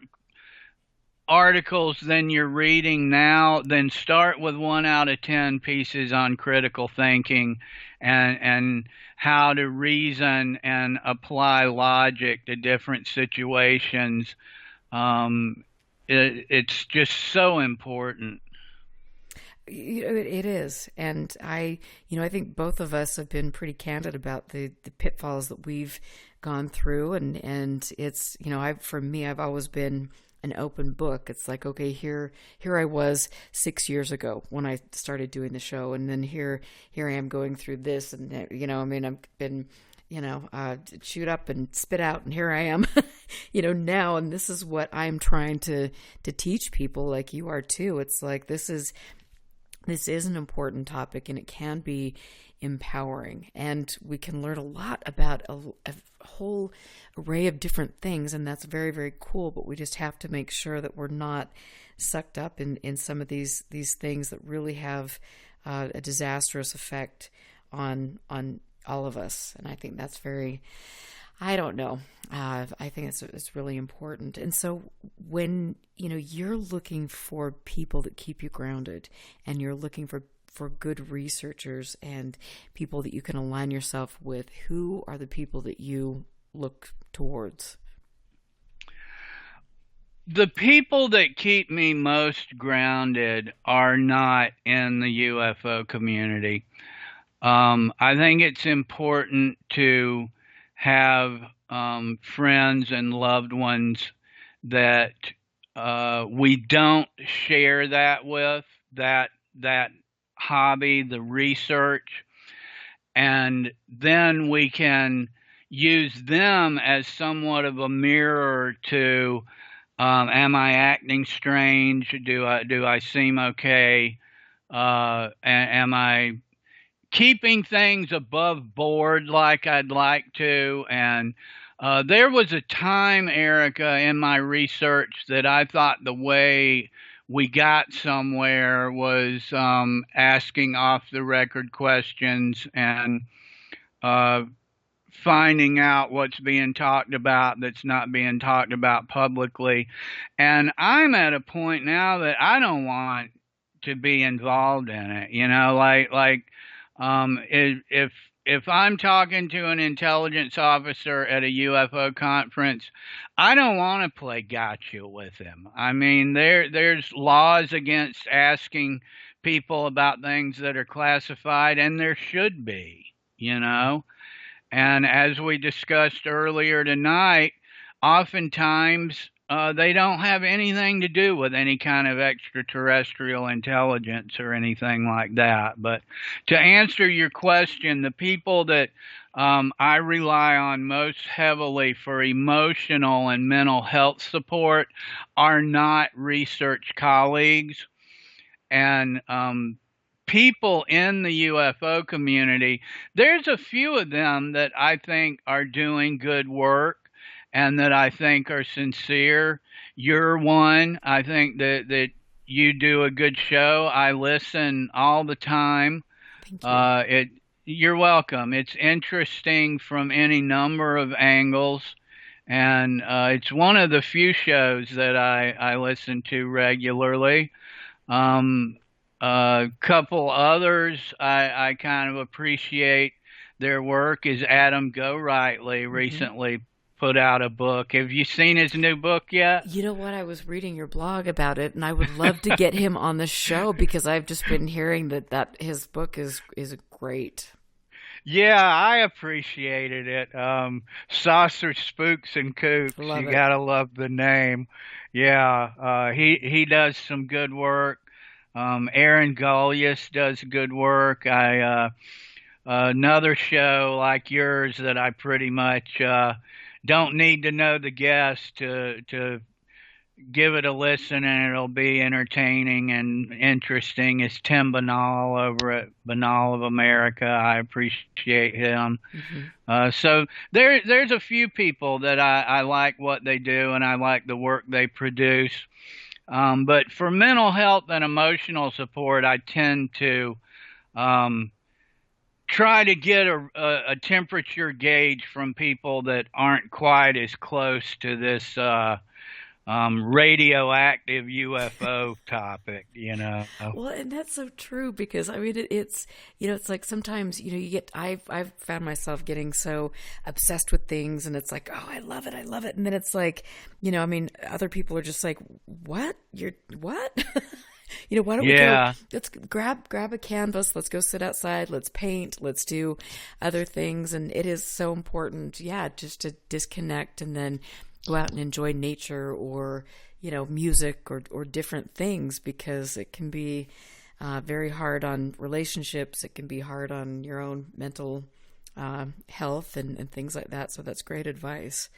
articles than you're reading now, then start with 1 out of 10 pieces on critical thinking and how to reason and apply logic to different situations. It's just so important. It is, and I think both of us have been pretty candid about the pitfalls that we've gone through, and it's for me, I've always been an open book. It's like, okay, here I was 6 years ago when I started doing the show, and then here I am going through this, and I've been chewed up and spit out, and here I am, now, and this is what I'm trying to teach people, like you are too. It's like this is an important topic, and it can be empowering, and we can learn a lot about a whole array of different things, and that's very, very cool. But we just have to make sure that we're not sucked up in some of these things that really have a disastrous effect on all of us. And I think that's very, I don't know. I think it's really important. And so when you're looking for people that keep you grounded, and you're looking for good researchers and people that you can align yourself with, who are the people that you look towards? The people that keep me most grounded are not in the UFO community. I think it's important to have friends and loved ones that we don't share that with, that hobby, the research, and then we can use them as somewhat of a mirror to, am I acting strange? Do I seem okay? Am I keeping things above board like I'd like to? And there was a time, Erica, in my research that I thought the way we got somewhere was asking off-the-record questions and finding out what's being talked about that's not being talked about publicly. And I'm at a point now that I don't want to be involved in it. If I'm talking to an intelligence officer at a UFO conference, I don't want to play gotcha with him. I mean, there's laws against asking people about things that are classified, and there should be, And as we discussed earlier tonight, oftentimes they don't have anything to do with any kind of extraterrestrial intelligence or anything like that. But to answer your question, the people that I rely on most heavily for emotional and mental health support are not research colleagues. And people in the UFO community, there's a few of them that I think are doing good work and that I think are sincere. You're one. I think that you do a good show. I listen all the time. Thank you. You're welcome. It's interesting from any number of angles. And it's one of the few shows that I listen to regularly. A couple others I kind of appreciate their work is Adam Gorightly recently put out a book. Have you seen his new book yet? You know what? I was reading your blog about it, and I would love to get him on the show because I've just been hearing that his book is great. Yeah, I appreciated it. Saucer Spooks and Kooks. Love You it. gotta love the name. Yeah, he does some good work. Aaron Gullius does good work. Another show like yours that I pretty much don't need to know the guest to give it a listen, and it'll be entertaining and interesting. Is Tim Banal over at Banal of America. I appreciate him. So there's a few people that I like what they do, and I like the work they produce. But for mental health and emotional support, I tend to try to get a temperature gauge from people that aren't quite as close to this radioactive UFO topic, Well, and that's so true because I mean it's it's like sometimes you get I've found myself getting so obsessed with things and it's like, oh, I love it, and then it's like I mean other people are just like, what, you're what? Why don't we go, let's grab a canvas, let's go sit outside, let's paint, let's do other things. And it is so important, just to disconnect and then go out and enjoy nature or, music or different things, because it can be very hard on relationships. It can be hard on your own mental health and things like that. So that's great advice.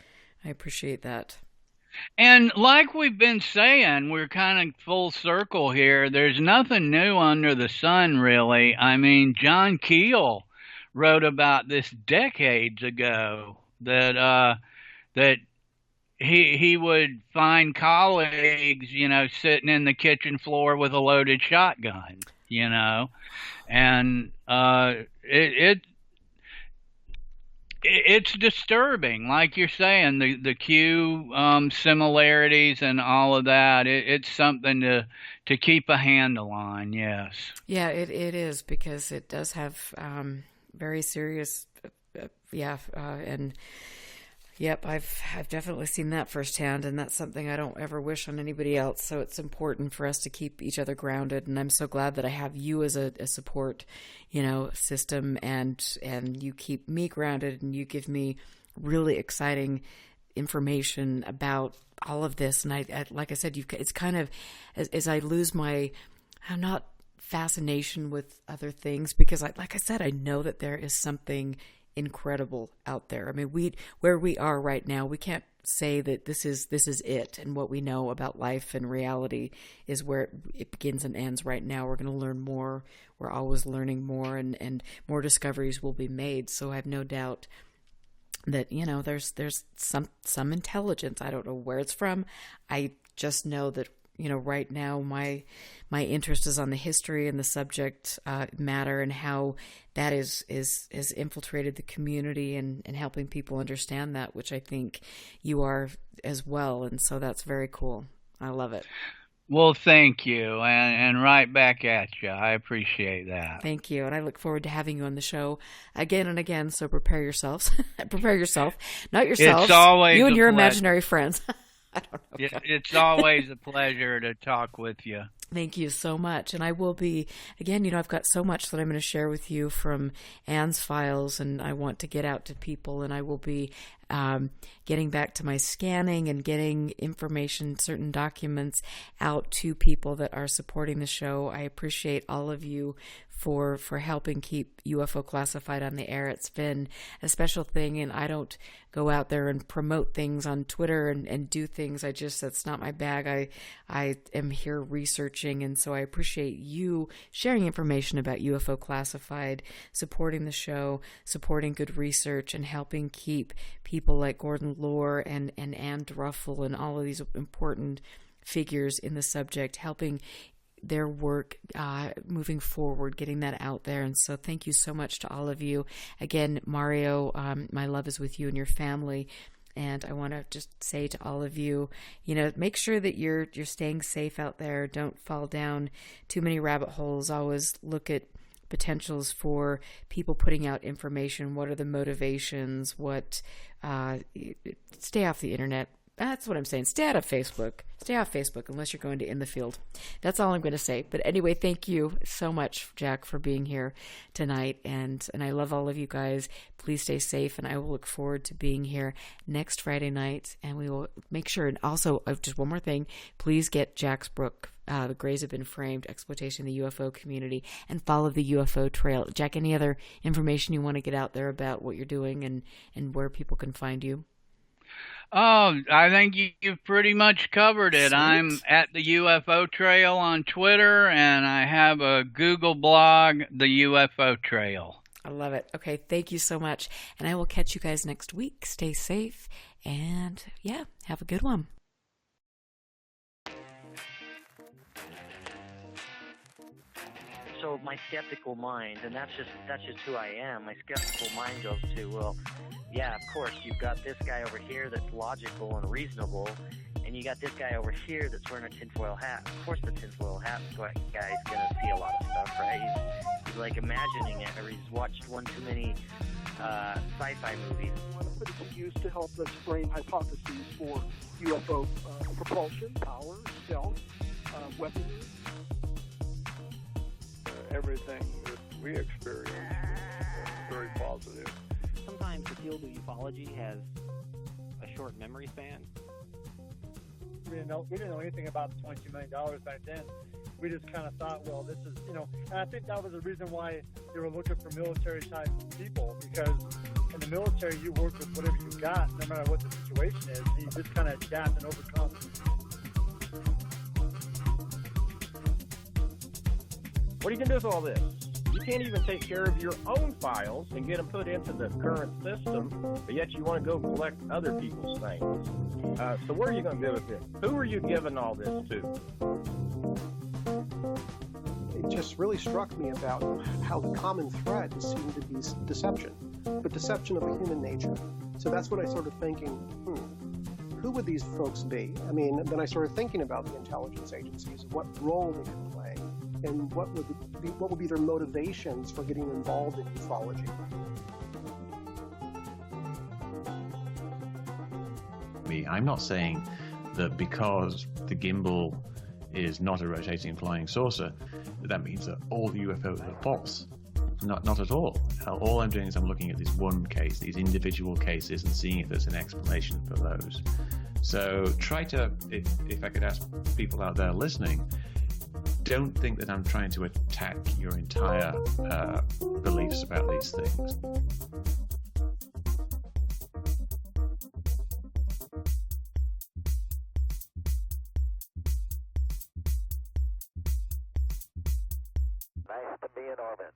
I appreciate that. And like we've been saying, we're kind of full circle here. There's nothing new under the sun, really. I mean, John Keel wrote about this decades ago that he would find colleagues, sitting in the kitchen floor with a loaded shotgun, and it's disturbing, like you're saying, the Q similarities and all of that. It's something to keep a handle on. Yes. Yeah, it is, because it does have very serious. And yep, I've definitely seen that firsthand, and that's something I don't ever wish on anybody else. So it's important for us to keep each other grounded, and I'm so glad that I have you as a support, system, and you keep me grounded, and you give me really exciting information about all of this. And I like I said, it's kind of as I lose I'm not fascination with other things, because like I said, I know that there is something incredible out there. I mean, where we are right now, we can't say that this is it, and what we know about life and reality is where it begins and ends right now. We're going to learn more. We're always learning more, and more discoveries will be made. So I have no doubt that there's some intelligence. I don't know where it's from. I just know that right now my interest is on the history and the subject matter, and how that is infiltrated the community, and helping people understand that, which I think you are as well. And so that's very cool. I love it. Well, thank you, and right back at you. I appreciate that. Thank you, and I look forward to having you on the show again and again. So prepare yourselves. Prepare yourself, not yourselves. It's always you and your pleasure. imaginary friends. I don't know. It's always a pleasure to talk with you. Thank you so much. And I will be, again, I've got so much that I'm going to share with you from Anne's files, and I want to get out to people, and I will be getting back to my scanning and getting information, certain documents out to people that are supporting the show. I appreciate all of you for helping keep UFO Classified on the air. It's been a special thing, and I don't go out there and promote things on Twitter and do things. That's not my bag. I am here researching, and so I appreciate you sharing information about UFO Classified, supporting the show, supporting good research, and helping keep people like Gordon Lohr and Ann Druffel and all of these important figures in the subject, helping their work moving forward, getting that out there. And so thank you so much to all of you. Again, Mario, my love is with you and your family. And I want to just say to all of you, make sure that you're staying safe out there. Don't fall down too many rabbit holes. Always look at potentials for people putting out information. What are the motivations? Stay off the internet. That's what I'm saying. Stay out of Facebook. Stay off Facebook unless you're going to In the Field. That's all I'm going to say. But anyway, thank you so much, Jack, for being here tonight. And I love all of you guys. Please stay safe. And I will look forward to being here next Friday night. And we will make sure. And also, just one more thing. Please get Jack's book, The Grays Have Been Framed, Exploitation of the UFO Community, and follow the UFO Trail. Jack, any other information you want to get out there about what you're doing and where people can find you? Oh, I think you've pretty much covered it. Sweet. I'm at the UFO Trail on Twitter, and I have a Google blog, the UFO Trail. I love it. Okay, thank you so much. And I will catch you guys next week. Stay safe, and have a good one. So my skeptical mind, and that's just who I am. My skeptical mind goes to, well, yeah, of course, you've got this guy over here that's logical and reasonable, and you got this guy over here that's wearing a tinfoil hat. Of course, the tinfoil hat guy's gonna see a lot of stuff, right? He's like imagining it, or he's watched one too many sci-fi movies. But it's used to help us frame hypotheses for UFO propulsion, power, stealth, weaponry. Everything that we experience is very positive. Sometimes the field of ufology has a short memory span. We didn't know anything about the $22 million back then. We just kind of thought, well, this is, and I think that was the reason why they were looking for military-type people, because in the military, you work with whatever you got, no matter what the situation is, and you just kind of adapt and overcome. What are you going to do with all this? You can't even take care of your own files and get them put into the current system, but yet you want to go collect other people's things. So what are you going to do with it? Who are you giving all this to? It just really struck me about how the common thread seemed to be deception, but deception of a human nature. So that's what I started thinking, who would these folks be? I mean, then I started thinking about the intelligence agencies, what role they could play, and what would be their motivations for getting involved in ufology. I'm not saying that because the gimbal is not a rotating flying saucer, that means that all the UFOs are false. Not at all. All I'm doing is I'm looking at this one case, these individual cases, and seeing if there's an explanation for those. So try to, if I could ask people out there listening, don't think that I'm trying to attack your entire beliefs about these things. Nice to be in orbit.